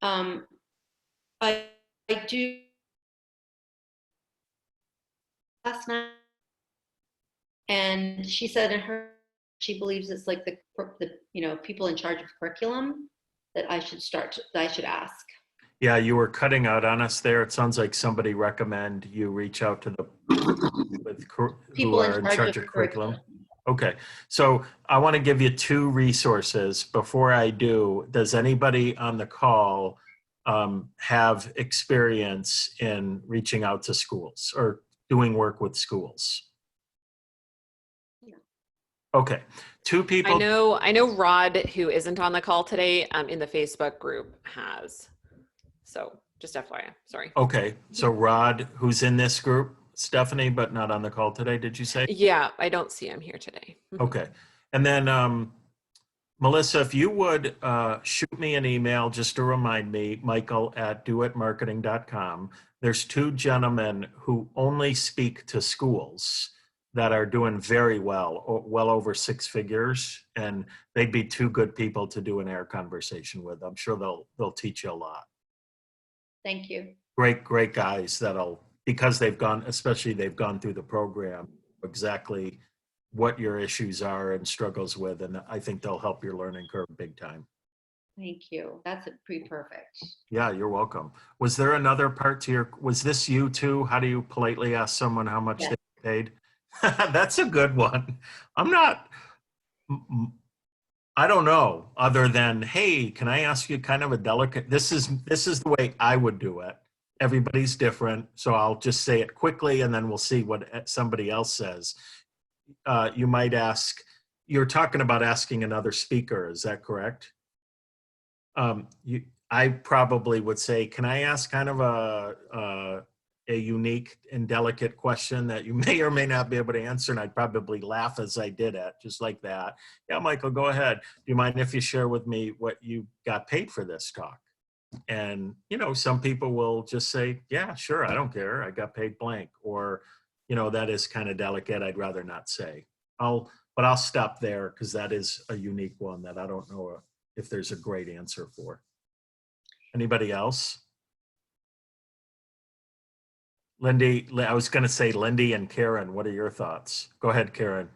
I do. Last night, and she said in her she believes it's like the people in charge of curriculum that I should ask. Yeah, you were cutting out on us there. It sounds like somebody recommend you reach out to the who are in charge of curriculum. Okay, so I want to give you 2 resources. Before I do, does anybody on the call have experience in reaching out to schools or doing work with schools? Yeah. Okay, 2 people. I know Rod, who isn't on the call today, in the Facebook group has. So just FYI, sorry. Okay, so Rod, who's in this group, Stephanie, but not on the call today, did you say? Yeah, I don't see him here today. Okay, and then Melissa, if you would shoot me an email just to remind me, michael@doitmarketing.com. There's 2 gentlemen who only speak to schools that are doing very well over 6 figures, and they'd be 2 good people to do an air conversation with. I'm sure they'll teach you a lot. Thank you. Great guys because they've gone through the program, exactly what your issues are and struggles with, and I think they'll help your learning curve big time. Thank you. That's pretty perfect. Yeah, you're welcome. Was there another part to was this you too? How do you politely ask someone how much they paid? That's a good one. I don't know, other than, hey, can I ask you kind of a delicate, this is the way I would do it. Everybody's different, so I'll just say it quickly and then we'll see what somebody else says. You might ask, you're talking about asking another speaker, is that correct? I probably would say, can I ask kind of a unique and delicate question that you may or may not be able to answer? And I'd probably laugh as I did it, just like that. Yeah, Michael, go ahead. Do you mind if you share with me what you got paid for this talk? And, some people will just say, yeah, sure, I don't care. I got paid blank. Or, that is kind of delicate. I'd rather not say. But I'll stop there because that is a unique one that I don't know if there's a great answer for. Anybody else? Lindy, I was going to say Lindy and Karen, what are your thoughts? Go ahead, Karen.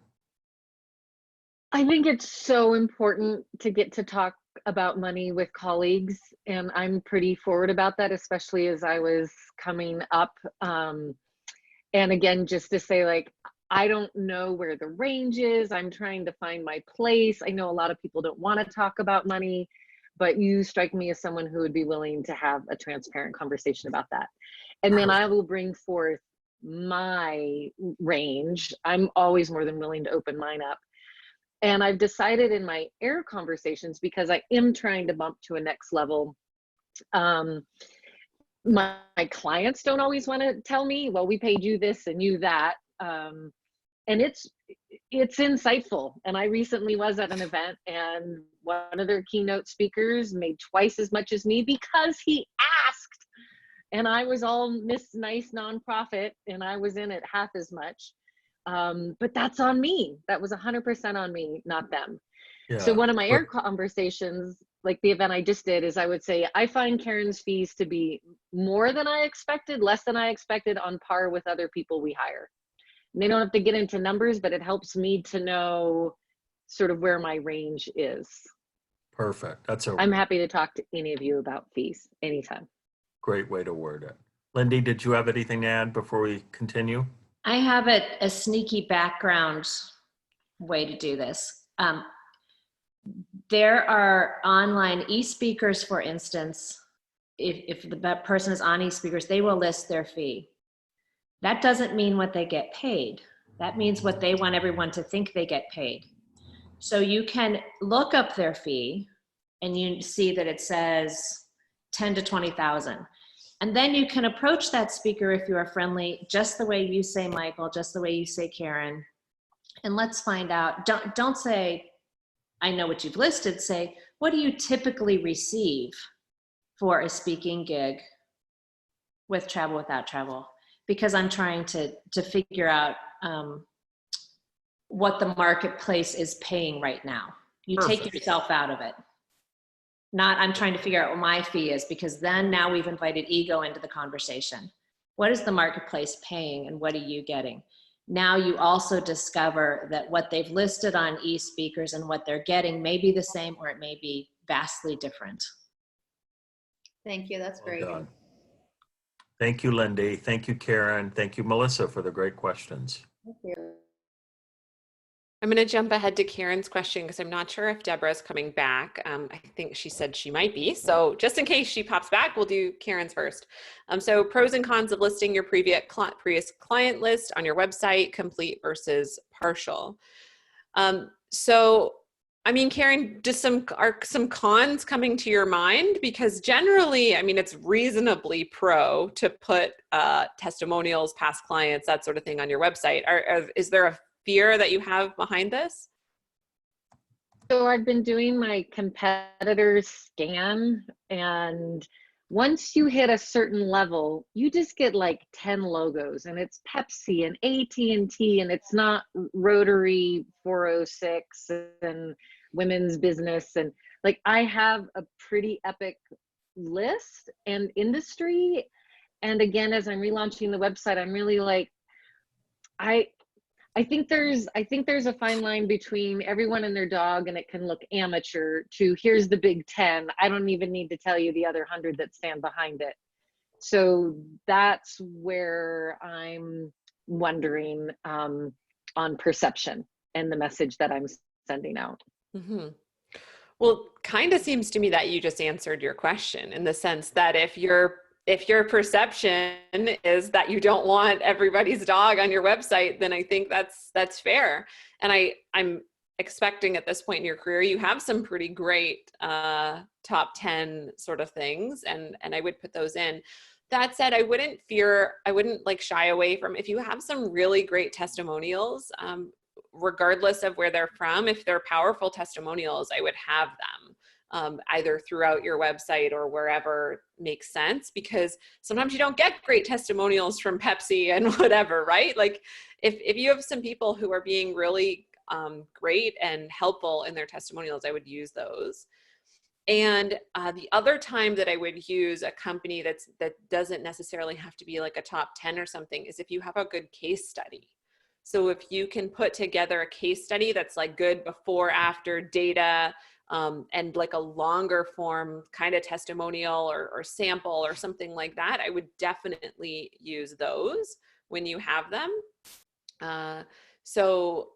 I think it's so important to get to talk about money with colleagues, and I'm pretty forward about that, especially as I was coming up. And again, just to say, like, I don't know where the range is. I'm trying to find my place. I know a lot of people don't want to talk about money, but you strike me as someone who would be willing to have a transparent conversation about that. And then I will bring forth my range. I'm always more than willing to open mine up. And I've decided in my air conversations, because I am trying to bump to a next level, my clients don't always want to tell me, well, we paid you this and you that. And it's insightful. And I recently was at an event and one of their keynote speakers made twice as much as me because he asked. And I was all Miss Nice nonprofit and I was in it half as much. But that's on me. That was 100% on me, not them. Yeah. So one of my air conversations, like the event I just did, is I would say, I find Karen's fees to be more than I expected, less than I expected, on par with other people we hire. And they don't have to get into numbers, but it helps me to know sort of where my range is. Perfect. I'm happy to talk to any of you about fees anytime. Great way to word it. Lindy, did you have anything to add before we continue? I have a sneaky background way to do this. There are online e-speakers, for instance. If the person is on e-speakers, they will list their fee. That doesn't mean what they get paid. That means what they want everyone to think they get paid. So you can look up their fee and you see that it says 10 to 20,000. And then you can approach that speaker if you are friendly, just the way you say, Michael, just the way you say, Karen. And let's find out. Don't say, I know what you've listed. Say, what do you typically receive for a speaking gig with travel, without travel? Because I'm trying to figure out what the marketplace is paying right now. You Perfect. Take yourself out of it. Not, I'm trying to figure out what my fee is, because then now we've invited ego into the conversation. What is the marketplace paying and what are you getting? now you also discover that what they've listed on eSpeakers and what they're getting may be the same, or it may be vastly different. Thank you. That's great. Done. Thank you, Lindy. Thank you, Karen. Thank you, Melissa, for the great questions. Thank you. I'm going to jump ahead to Karen's question because I'm not sure if Deborah's coming back. I think she said she might be. So just in case she pops back, we'll do Karen's first. So pros and cons of listing your previous client list on your website, complete versus partial. So, I mean, Karen, just are some cons coming to your mind? Because generally, I mean, it's reasonably pro to put testimonials, past clients, that sort of thing on your website. Is there a fear that you have behind this? So I've been doing my competitors scan, and once you hit a certain level, you just get like 10 logos, and it's Pepsi and AT&T, and it's not Rotary 406 and women's business. And like, I have a pretty epic list and industry. And again, as I'm relaunching the website, I'm really like, I think there's a fine line between everyone and their dog, and it can look amateur, to here's the Big 10. I don't even need to tell you the other 100 that stand behind it. So that's where I'm wondering on perception and the message that I'm sending out. Mm-hmm. Well, kind of seems to me that you just answered your question, in the sense that if your perception is that you don't want everybody's dog on your website, then I think that's fair. And I'm expecting at this point in your career, you have some pretty great top 10 sort of things, and I would put those in. That said, I wouldn't like shy away from, if you have some really great testimonials, regardless of where they're from, if they're powerful testimonials, I would have them. Either throughout your website or wherever makes sense, because sometimes you don't get great testimonials from Pepsi and whatever, right? Like if you have some people who are being really great and helpful in their testimonials, I would use those. And the other time that I would use a company that doesn't necessarily have to be like a top 10 or something is if you have a good case study. So if you can put together a case study that's like good before, after data, and like a longer form kind of testimonial or sample or something like that, I would definitely use those when you have them. So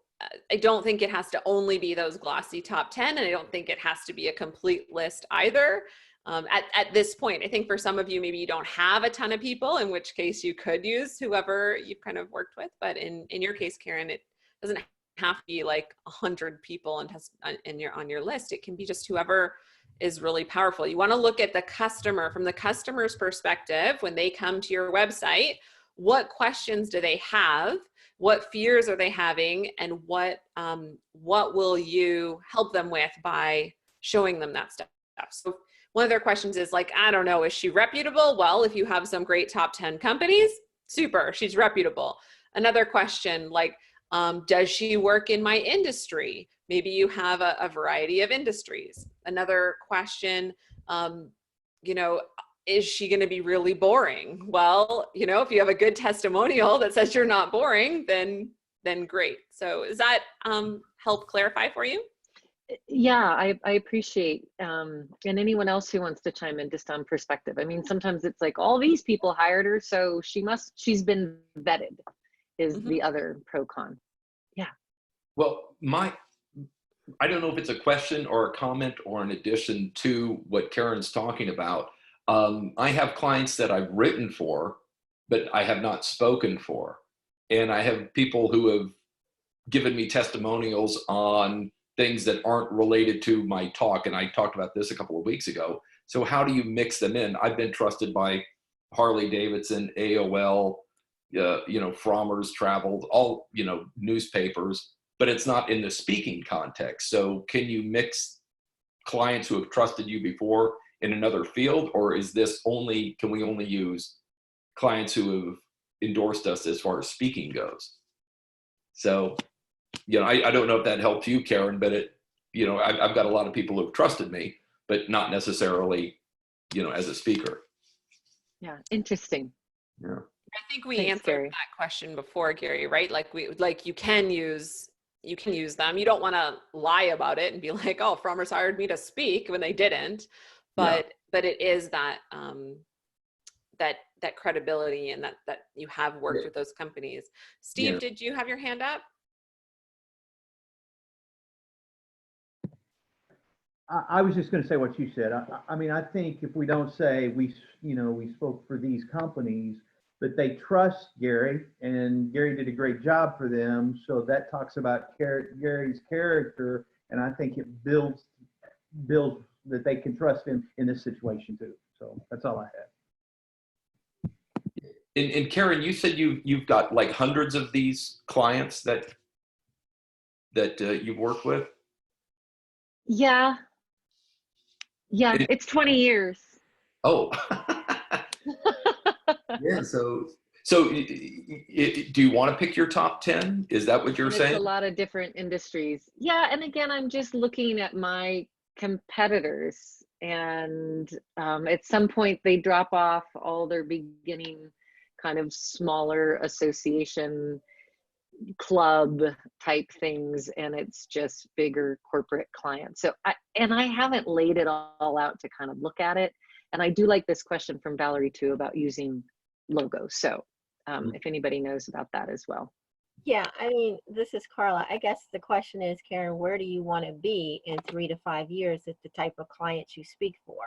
I don't think it has to only be those glossy top 10, and I don't think it has to be a complete list either. At this point, I think for some of you, maybe you don't have a ton of people, in which case you could use whoever you've kind of worked with. But in your case, Karen, it doesn't have to be like 100 people on your list. It can be just whoever is really powerful. You want to look at the customer from the customer's perspective. When they come to your website, what questions do they have? What fears are they having? And what will you help them with by showing them that stuff? So one of their questions is like, I don't know, is she reputable? Well, if you have some great top 10 companies, super, she's reputable. Another question like, does she work in my industry? Maybe you have a variety of industries. Another question, is she going to be really boring? Well, if you have a good testimonial that says you're not boring, then great. So does that help clarify for you? Yeah, I appreciate, and anyone else who wants to chime in just on perspective. I mean, sometimes it's like all these people hired her, so she's been vetted. Is the other pro con. Yeah. Well, I don't know if it's a question or a comment or an addition to what Karen's talking about. I have clients that I've written for, but I have not spoken for. And I have people who have given me testimonials on things that aren't related to my talk. And I talked about this a couple of weeks ago. So how do you mix them in? I've been trusted by Harley Davidson, AOL, Frommer's Traveled, all, newspapers, but it's not in the speaking context. So can you mix clients who have trusted you before in another field, or is this can we only use clients who have endorsed us as far as speaking goes? So, I don't know if that helped you, Karen, but I've got a lot of people who have trusted me, but not necessarily, as a speaker. Yeah, interesting. Yeah. I think we Thanks, answered Gary. that question before, Gary, right? Like you can use them. You don't want to lie about it and be like, oh, Frommer's hired me to speak when they didn't. But it is that that credibility and that you have worked with those companies. Steve, did you have your hand up? I was just going to say what you said. I mean, I think if we don't say we spoke for these companies, but they trust Gary, and Gary did a great job for them, so that talks about Gary's character, and I think it builds that they can trust him in this situation too. So that's all I had. And Karen, you said you've got like hundreds of these clients that you've worked with. Yeah. It's 20 years. Oh. Yeah. So do you want to pick your top 10? Is that what you're saying? It's a lot of different industries. Yeah, and again, I'm just looking at my competitors, and at some point they drop off all their beginning kind of smaller association club type things, and it's just bigger corporate clients. So I haven't laid it all out to kind of look at it. And I do like this question from Valerie too about using logos. So if anybody knows about that as well. Yeah, I mean, this is Carla. I guess the question is, Karen, where do you want to be in 3 to 5 years at the type of clients you speak for?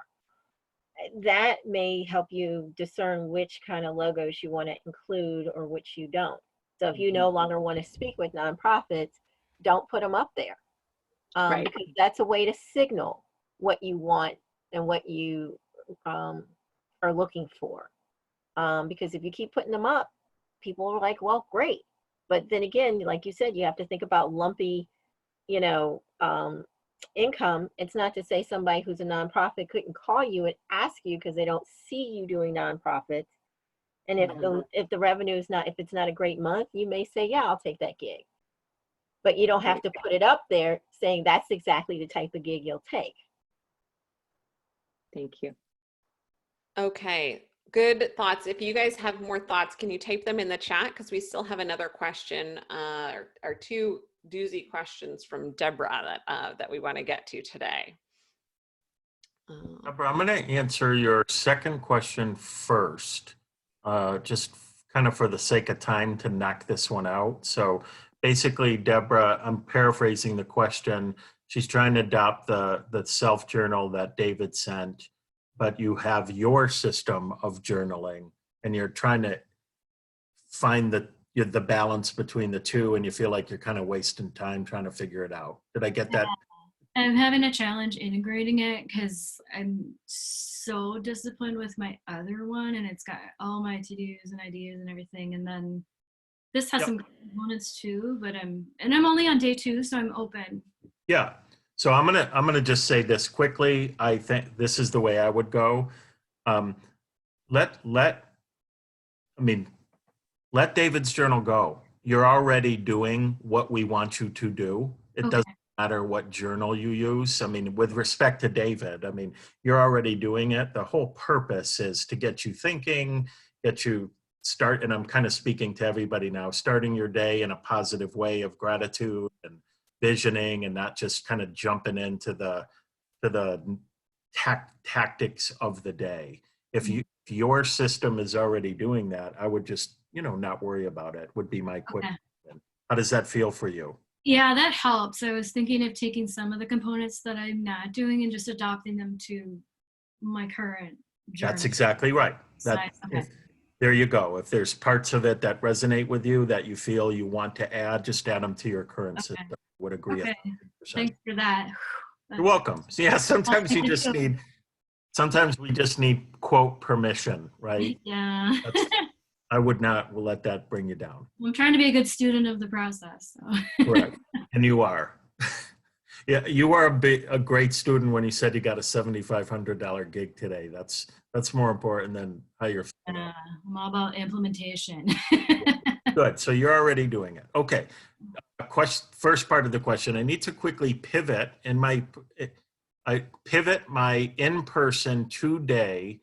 That may help you discern which kind of logos you want to include or which you don't. So if you no longer want to speak with nonprofits, don't put them up there. Right. Because that's a way to signal what you want and what you are looking for. Because if you keep putting them up, people are like, well, great. But then again, like you said, you have to think about lumpy, income. It's not to say somebody who's a nonprofit couldn't call you and ask you because they don't see you doing nonprofits. And if the revenue is not, if it's not a great month, you may say, yeah, I'll take that gig. But you don't have to put it up there saying that's exactly the type of gig you'll take. Thank you. Okay, good thoughts. If you guys have more thoughts, can you type them in the chat? Because we still have another question, or 2 doozy questions from Deborah that we want to get to today. Deborah, I'm going to answer your second question first, just kind of for the sake of time to knock this one out. So basically, Deborah, I'm paraphrasing the question. She's trying to adopt the self-journal that David sent, but you have your system of journaling, and you're trying to find the balance between the two, and you feel like you're kind of wasting time trying to figure it out. Did I get that? I'm having a challenge integrating it because I'm so disciplined with my other one, and it's got all my to-dos and ideas and everything. And then this has some components too, but I'm only on day 2, so I'm open. Yeah. So I'm gonna just say this quickly. I think this is the way I would go. Let David's journal go. You're already doing what we want you to do. It doesn't matter what journal you use. I mean, with respect to David, I mean, you're already doing it. The whole purpose is to get you thinking, get you start, and I'm kind of speaking to everybody now, starting your day in a positive way of gratitude and visioning, and not just kind of jumping into the tactics of the day. If your system is already doing that, I would just, not worry about it, would be my quick. How does that feel for you? Yeah, that helps. I was thinking of taking some of the components that I'm not doing and just adopting them to my current journal. That's exactly right. There you go. If there's parts of it that resonate with you that you feel you want to add, just add them to your current system. I would agree. Okay. Thanks for that. You're welcome. So yeah, sometimes we just need quote permission, right? Yeah. I would not let that bring you down. I'm trying to be a good student of the process. So. Correct. And you are. Yeah, you are a great student when you said you got a $7,500 gig today. That's more important than how you're feeling. I'm all about implementation. Good. So you're already doing it. Okay. First part of the question. I need to quickly pivot my in-person 2-day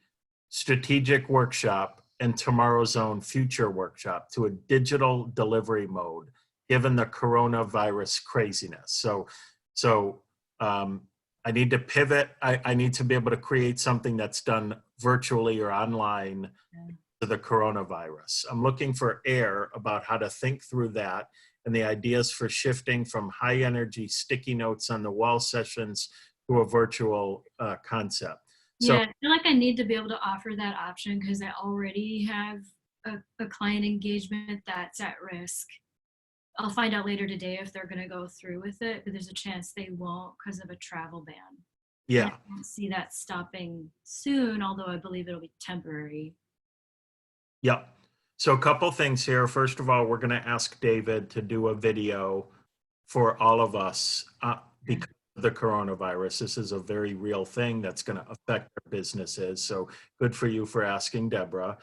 strategic workshop and Tomorrow's Own Future workshop to a digital delivery mode, given the coronavirus craziness. So I need to pivot. I need to be able to create something that's done virtually or online to the coronavirus. I'm looking for air about how to think through that and the ideas for shifting from high energy sticky notes on the wall sessions to a virtual concept. So, yeah, I feel like I need to be able to offer that option because I already have a client engagement that's at risk. I'll find out later today if they're going to go through with it, but there's a chance they won't because of a travel ban. yeah. And I don't see that stopping soon, although I believe it'll be temporary. Yep. So a couple things here. First of all, we're going to ask David to do a video for all of us because of the coronavirus. This is a very real thing that's going to affect our businesses. So good for you for asking Deborah.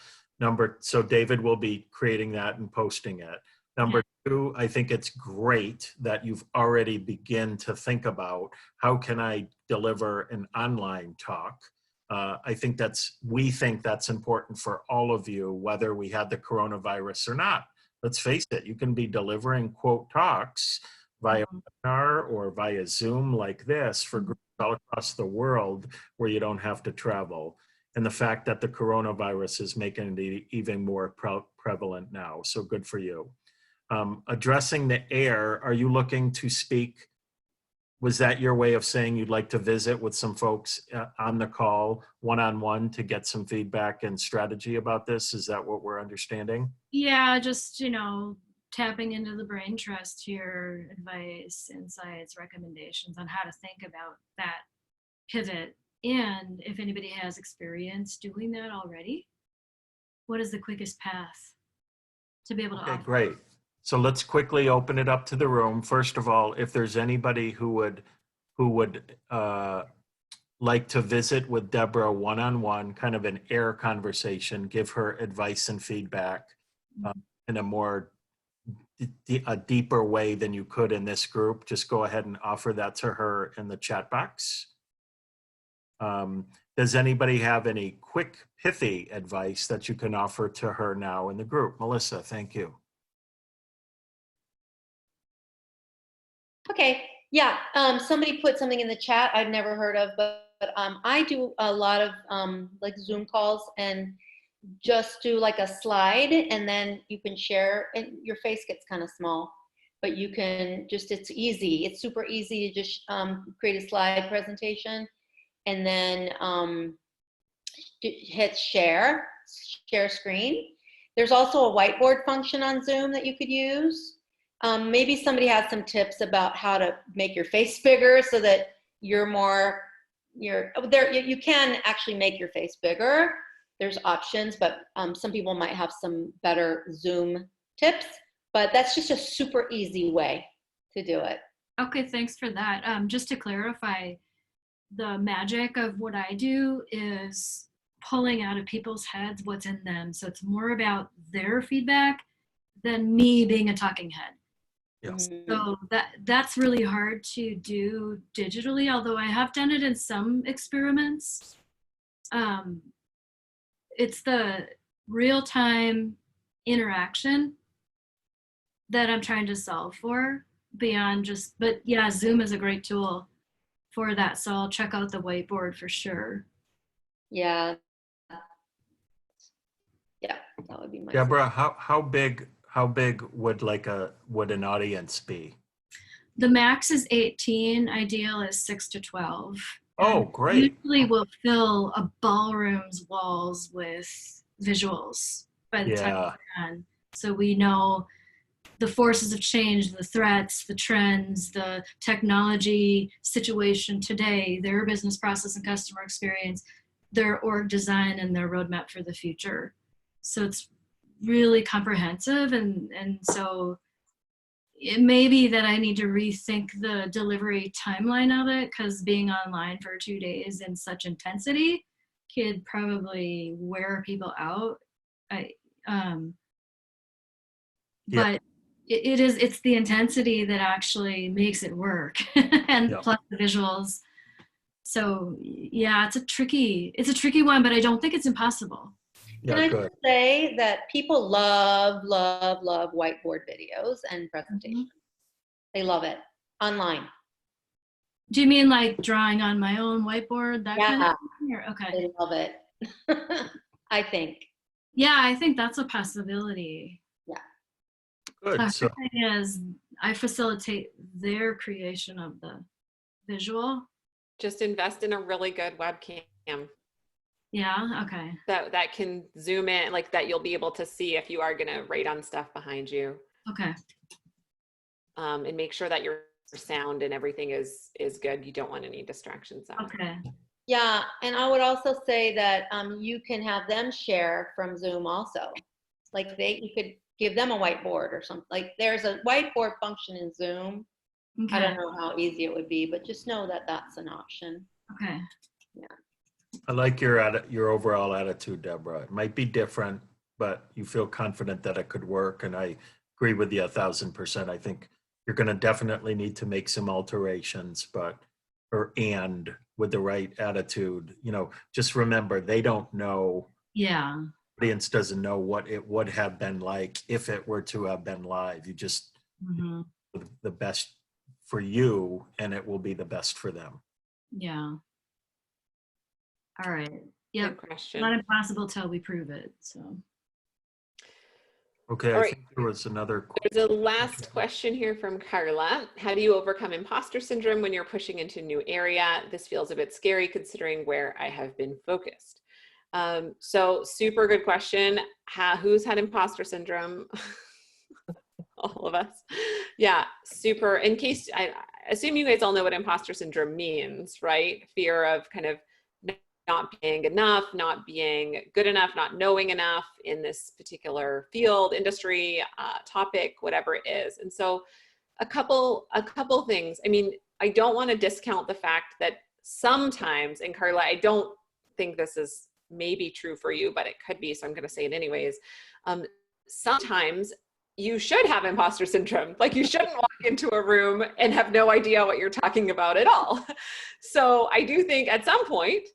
So David will be creating that and posting it. Number two, I think it's great that you've already begun to think about how can I deliver an online talk. We think that's important for all of you, whether we had the coronavirus or not. Let's face it, you can be delivering quote talks via webinar or via Zoom like this for groups all across the world where you don't have to travel. And the fact that the coronavirus is making it even more prevalent now. So good for you. Addressing the air, are you looking to speak? Was that your way of saying you'd like to visit with some folks on the call one-on-one to get some feedback and strategy about this? Is that what we're understanding? Yeah, just, tapping into the brain trust here, advice, insights, recommendations on how to think about that pivot. And if anybody has experience doing that already, what is the quickest path to be able to offer? Great. So let's quickly open it up to the room. First of all, if there's anybody who would like to visit with Deborah one-on-one, kind of an air conversation, give her advice and feedback in a deeper way than you could in this group, just go ahead and offer that to her in the chat box. Does anybody have any quick, pithy advice that you can offer to her now in the group? Melissa, thank you. Okay, yeah, somebody put something in the chat I've never heard of, but I do a lot of like Zoom calls and just do like a slide and then you can share and your face gets kind of small, but you can just, it's easy. It's super easy to just create a slide presentation and then hit share screen. There's also a whiteboard function on Zoom that you could use. Maybe somebody has some tips about how to make your face bigger so that you can actually make your face bigger. There's options, but some people might have some better Zoom tips, but that's just a super easy way to do it. Okay, thanks for that. Just to clarify, the magic of what I do is pulling out of people's heads what's in them. So it's more about their feedback than me being a talking head. Yes. So that's really hard to do digitally, although I have done it in some experiments. It's the real-time interaction that I'm trying to solve for beyond just, but yeah, Zoom is a great tool for that. So I'll check out the whiteboard for sure. Yeah. Yeah, that would be my Deborah, how big would would an audience be? The max is 18, ideal is 6 to 12. Oh, great. Usually we'll fill a ballroom's walls with visuals by the time we're done. So we know the forces of change, the threats, the trends, the technology situation today, their business process and customer experience, their org design, and their roadmap for the future. So it's really comprehensive, and so it may be that I need to rethink the delivery timeline of it, because being online for 2 days in such intensity could probably wear people out. But it's the intensity that actually makes it work, and plus the visuals. So yeah, it's a tricky one, but I don't think it's impossible. Yeah, Can I good. just say that people love, love, love whiteboard videos and presentations. They love it online. Do you mean like drawing on my own whiteboard, that kind Yeah. of thing? Or, okay. They love it. I think. Yeah, I think that's a possibility. Yeah. Good. The So, thing is, I facilitate their creation of the visual. Just invest in a really good webcam. Yeah, okay. That can zoom in, like that you'll be able to see if you are gonna write on stuff behind you. Okay. And make sure that your sound and everything is good. You don't want any distractions out. Okay. Yeah, and I would also say that you can have them share from Zoom also. Like you could give them a whiteboard or something. Like there's a whiteboard function in Zoom. Okay. I don't know how easy it would be, but just know that that's an option. Okay. Yeah. I like your overall attitude, Deborah. It might be different, but you feel confident that it could work. And I agree with you 1,000%. I think you're going to definitely need to make some alterations, and with the right attitude, just remember, they don't know. Yeah. The audience doesn't know what it would have been like if it were to have been live. You just the best for you, and it will be the best for them. Yeah. All right. Yep. Good question. Not impossible till we prove it. So. Okay, All I right. think there was another There's a last question here from Carla. How do you overcome imposter syndrome when you're pushing into a new area? This feels a bit scary considering where I have been focused. So super good question. Who's had imposter syndrome? All of us. Yeah, super. In case, I assume you guys all know what imposter syndrome means, right? Fear of kind of not being enough, not being good enough, not knowing enough in this particular field, industry, topic, whatever it is. And so a couple things. I mean, I don't want to discount the fact that sometimes, and Carla, I don't think this is maybe true for you, but it could be, so I'm going to say it anyways. Sometimes you should have imposter syndrome. Like you shouldn't walk into a room and have no idea what you're talking about at all. So I do think at some point,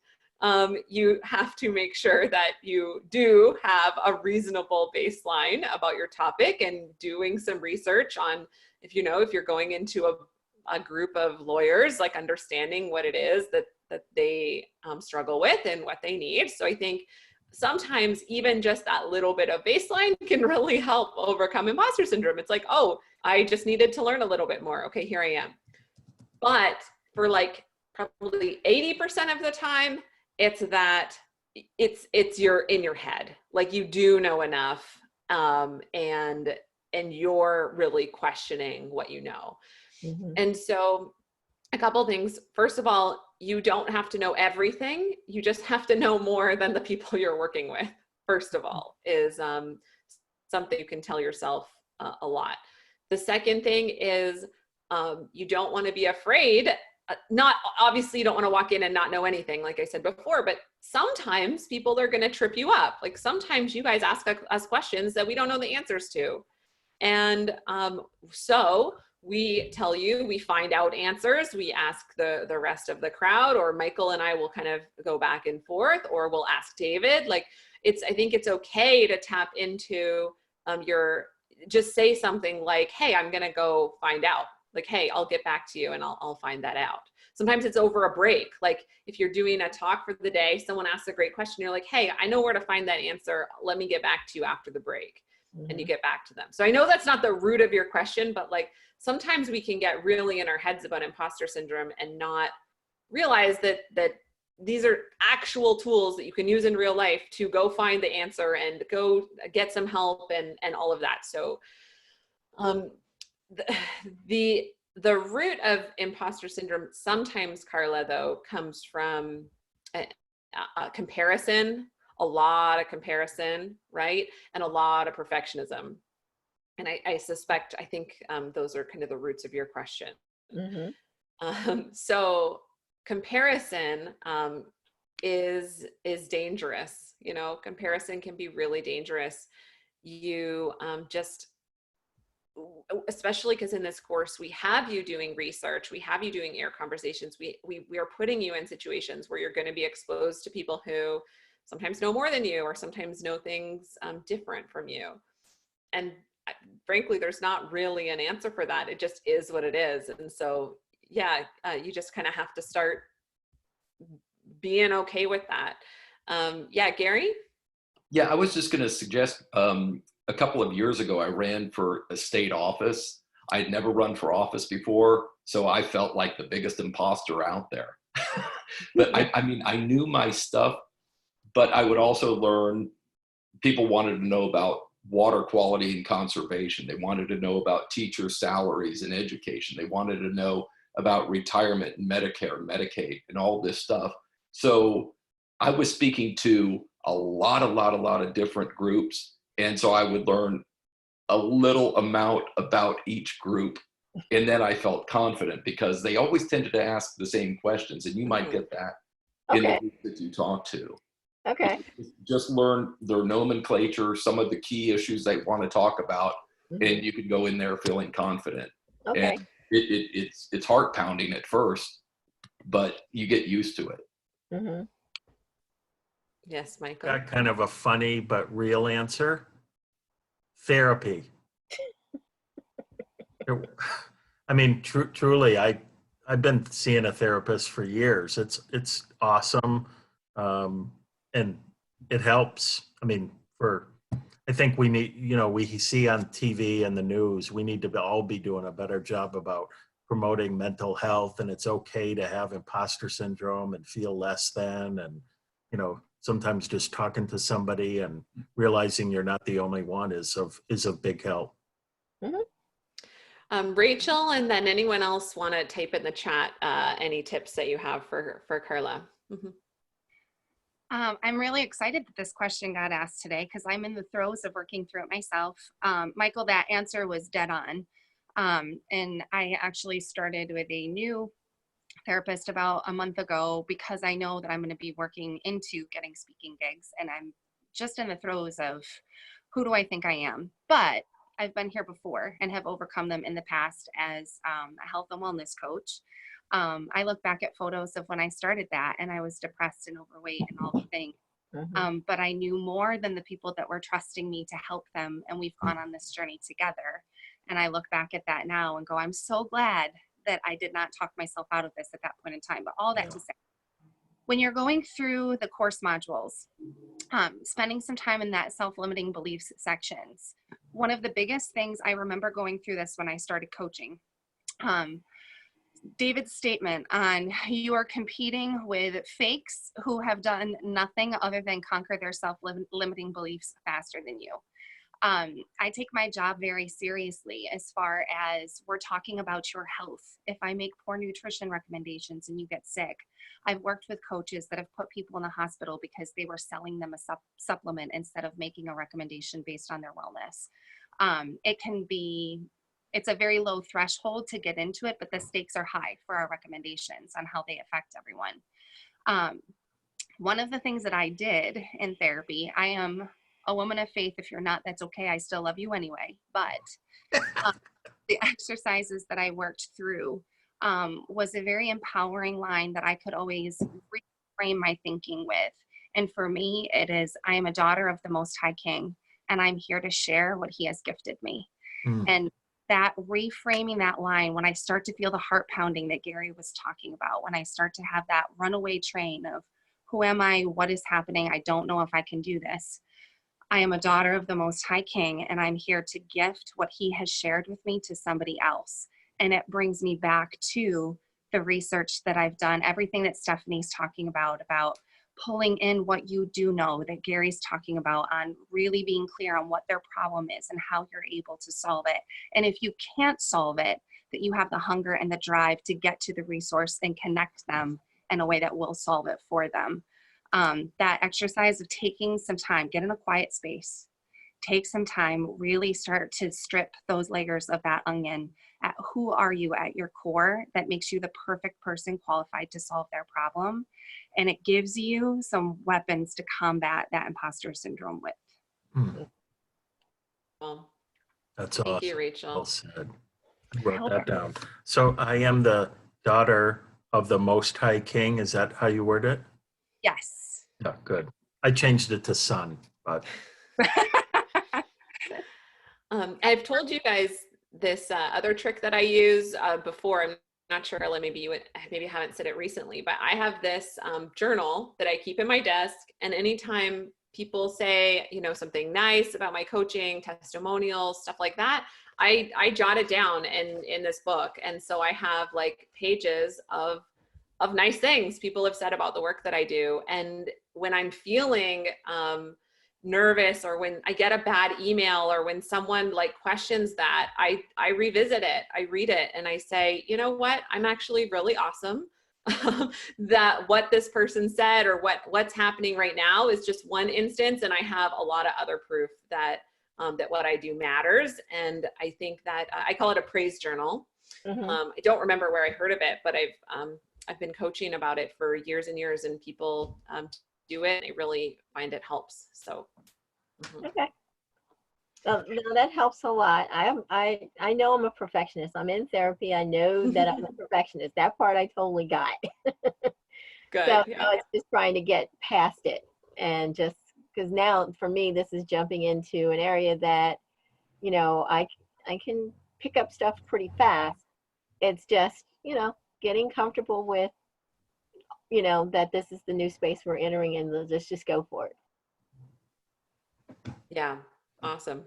you have to make sure that you do have a reasonable baseline about your topic and doing some research on, if you're going into a group of lawyers, like understanding what it is that they struggle with and what they need. So I think sometimes even just that little bit of baseline can really help overcome imposter syndrome. It's like, oh, I just needed to learn a little bit more. Okay, here I am. But for like probably 80% of the time, it's that you're in your head, like you do know enough, and you're really questioning what you know. And so a couple things. First of all, you don't have to know everything. You just have to know more than the people you're working with. First of all, is something you can tell yourself a lot. The second thing is you don't want to be afraid. Not obviously you don't want to walk in and not know anything, like I said before, but sometimes people are going to trip you up. Like sometimes you guys ask us questions that we don't know the answers to. And so we tell you, we find out answers, we ask the rest of the crowd, or Michael and I will kind of go back and forth, or we'll ask David. Like I think it's okay to tap into just say something like, hey, I'm going to go find out. Like, hey, I'll get back to you and I'll find that out. Sometimes it's over a break. Like if you're doing a talk for the day, someone asks a great question, you're like, hey, I know where to find that answer. Let me get back to you after the break. And you get back to them. So I know that's not the root of your question, but like sometimes we can get really in our heads about imposter syndrome and not realize that these are actual tools that you can use in real life to go find the answer and go get some help and all of that. So the root of imposter syndrome sometimes, Carla, though, comes from a comparison, a lot of comparison, right? And a lot of perfectionism. And I think those are kind of the roots of your question. So comparison is dangerous. Comparison can be really dangerous. You especially because in this course, we have you doing research, we have you doing air conversations, we are putting you in situations where you're going to be exposed to people who sometimes know more than you, or sometimes know things different from you. And frankly, there's not really an answer for that. It just is what it is. And so, yeah, you just kind of have to start being okay with that. Yeah, Gary? Yeah, I was just going to suggest a couple of years ago, I ran for a state office. I'd never run for office before, so I felt like the biggest imposter out there. But I mean, I knew my stuff, but I would also learn, people wanted to know about water quality and conservation. They wanted to know about teacher salaries and education. They wanted to know about retirement and Medicare and Medicaid and all this stuff. So I was speaking to a lot of different groups. And so I would learn a little amount about each group. And then I felt confident because they always tended to ask the same questions, and you might get that in the group that you talk to. Okay. Just learn their nomenclature, some of the key issues they want to talk about, and you can go in there feeling confident. Okay. And it's heart pounding at first, but you get used to it. Yes, Michael. Got kind of a funny but real answer. Therapy. I mean, truly, I've been seeing a therapist for years. It's awesome, and it helps. I mean, I think we need, we see on TV and the news, we need to all be doing a better job about promoting mental health, and it's okay to have imposter syndrome and feel less than, and sometimes just talking to somebody and realizing you're not the only one is of big help. Rachel, and then anyone else want to type in the chat any tips that you have for Carla? I'm really excited that this question got asked today because I'm in the throes of working through it myself. Michael, that answer was dead on. And I actually started with a new therapist about a month ago because I know that I'm going to be working into getting speaking gigs, and I'm just in the throes of who do I think I am. But I've been here before and have overcome them in the past as a health and wellness coach. I look back at photos of when I started that, and I was depressed and overweight and all the things. But I knew more than the people that were trusting me to help them, and we've gone on this journey together. And I look back at that now and go, I'm so glad that I did not talk myself out of this at that point in time. But all that to say, when you're going through the course modules, spending some time in that self-limiting beliefs sections, one of the biggest things I remember going through this when I started coaching, David's statement on you are competing with fakes who have done nothing other than conquer their self-limiting beliefs faster than you. I take my job very seriously as far as we're talking about your health. If I make poor nutrition recommendations and you get sick, I've worked with coaches that have put people in the hospital because they were selling them a supplement instead of making a recommendation based on their wellness. It's a very low threshold to get into it, but the stakes are high for our recommendations on how they affect everyone. One of the things that I did in therapy, I am a woman of faith. If you're not, that's okay. I still love you anyway. But the exercises that I worked through was a very empowering line that I could always reframe my thinking with. And for me, it is, I am a daughter of the Most High King, and I'm here to share what he has gifted me. And that reframing that line, when I start to feel the heart pounding that Gary was talking about, when I start to have that runaway train of who am I, what is happening, I don't know if I can do this. I am a daughter of the Most High King, and I'm here to gift what he has shared with me to somebody else. And it brings me back to the research that I've done, everything that Stephanie's talking about pulling in what you do know, that Gary's talking about, on really being clear on what their problem is and how you're able to solve it. And if you can't solve it, that you have the hunger and the drive to get to the resource and connect them in a way that will solve it for them. That exercise of taking some time, get in a quiet space, take some time, really start to strip those layers of that onion at who are you at your core that makes you the perfect person qualified to solve their problem. And it gives you some weapons to combat that imposter syndrome with. Well, That's thank awesome. you, Rachel. Well said. I wrote that down. So I am the daughter of the Most High King. Is that how you word it? Yes. Yeah, good. I changed it to sun, but. I've told you guys this other trick that I use before. I'm not sure, Carla, maybe you haven't said it recently, but I have this journal that I keep in my desk, and anytime people say, you know, something nice about my coaching, testimonials, stuff like that, I jot it down in this book. And so I have like pages of nice things people have said about the work that I do. And when I'm feeling nervous, or when I get a bad email, or when someone like questions that, I revisit it, I read it, and I say, you know what, I'm actually really awesome. That what this person said, or what's happening right now, is just one instance, and I have a lot of other proof that that what I do matters. And I think that I call it a praise journal. I don't remember where I heard of it, but I've been coaching about it for years and years, and people do it, and I really find it helps. So okay. No, that helps a lot. I know I'm a perfectionist. I'm in therapy. I know that I'm a perfectionist. That part I totally got. Good. So Yeah. now it's just trying to get past it, and just because now for me this is jumping into an area that, you know, I can pick up stuff pretty fast. It's just, you know, getting comfortable with, you know, that this is the new space we're entering, and let's just go for it. Yeah. Awesome.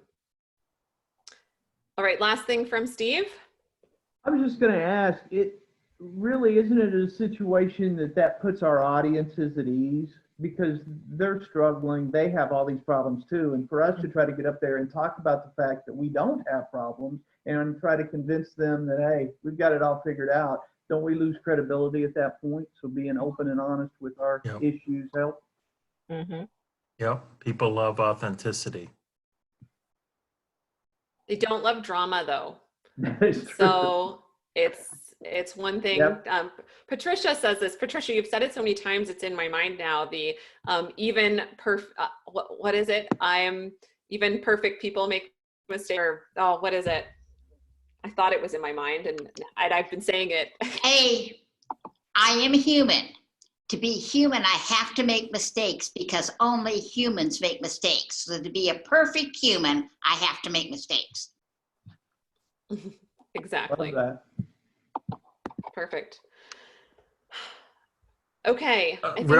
All right. Last thing from Steve. I was just going to ask, it really, isn't it a situation that puts our audiences at ease, because they're struggling, they have all these problems too, and for us to try to get up there and talk about the fact that we don't have problems and try to convince them that, hey, we've got it all figured out, don't we lose credibility at that point? So being open and honest with our issues help. Yep, people love authenticity. They don't love drama though. That is true. So it's one thing. Yep. Patricia says this. Patricia, you've said it so many times, it's in my mind now. The what is it? I am even perfect people make mistakes. Or, oh, what is it? I thought it was in my mind, and I've been saying it. Hey, I am human. To be human, I have to make mistakes, because only humans make mistakes. So to be a perfect human, I have to make mistakes. Exactly. Love that. Perfect. Okay. I think,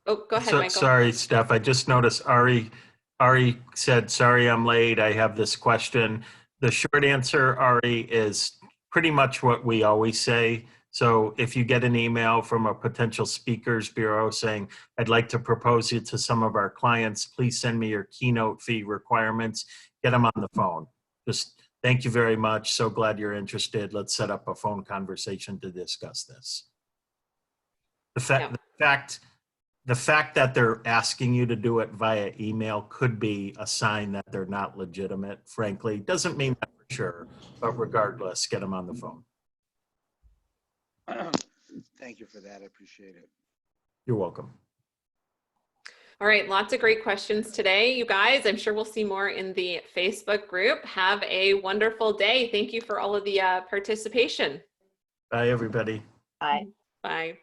oh, go ahead, Michael. Sorry, Steph. I just noticed Ari said, sorry, I'm late. I have this question. The short answer, Ari, is pretty much what we always say. So if you get an email from a potential speakers bureau saying, I'd like to propose you to some of our clients, please send me your keynote fee requirements, get them on the phone. Just thank you very much. So glad you're interested. Let's set up a phone conversation to discuss this. The fact that they're asking you to do it via email could be a sign that they're not legitimate, frankly. Doesn't mean that for sure, but regardless, get them on the phone. Thank you for that. I appreciate it. You're welcome. All right, lots of great questions today, you guys. I'm sure we'll see more in the Facebook group. Have a wonderful day. Thank you for all of the participation. Bye, everybody. Bye. Bye.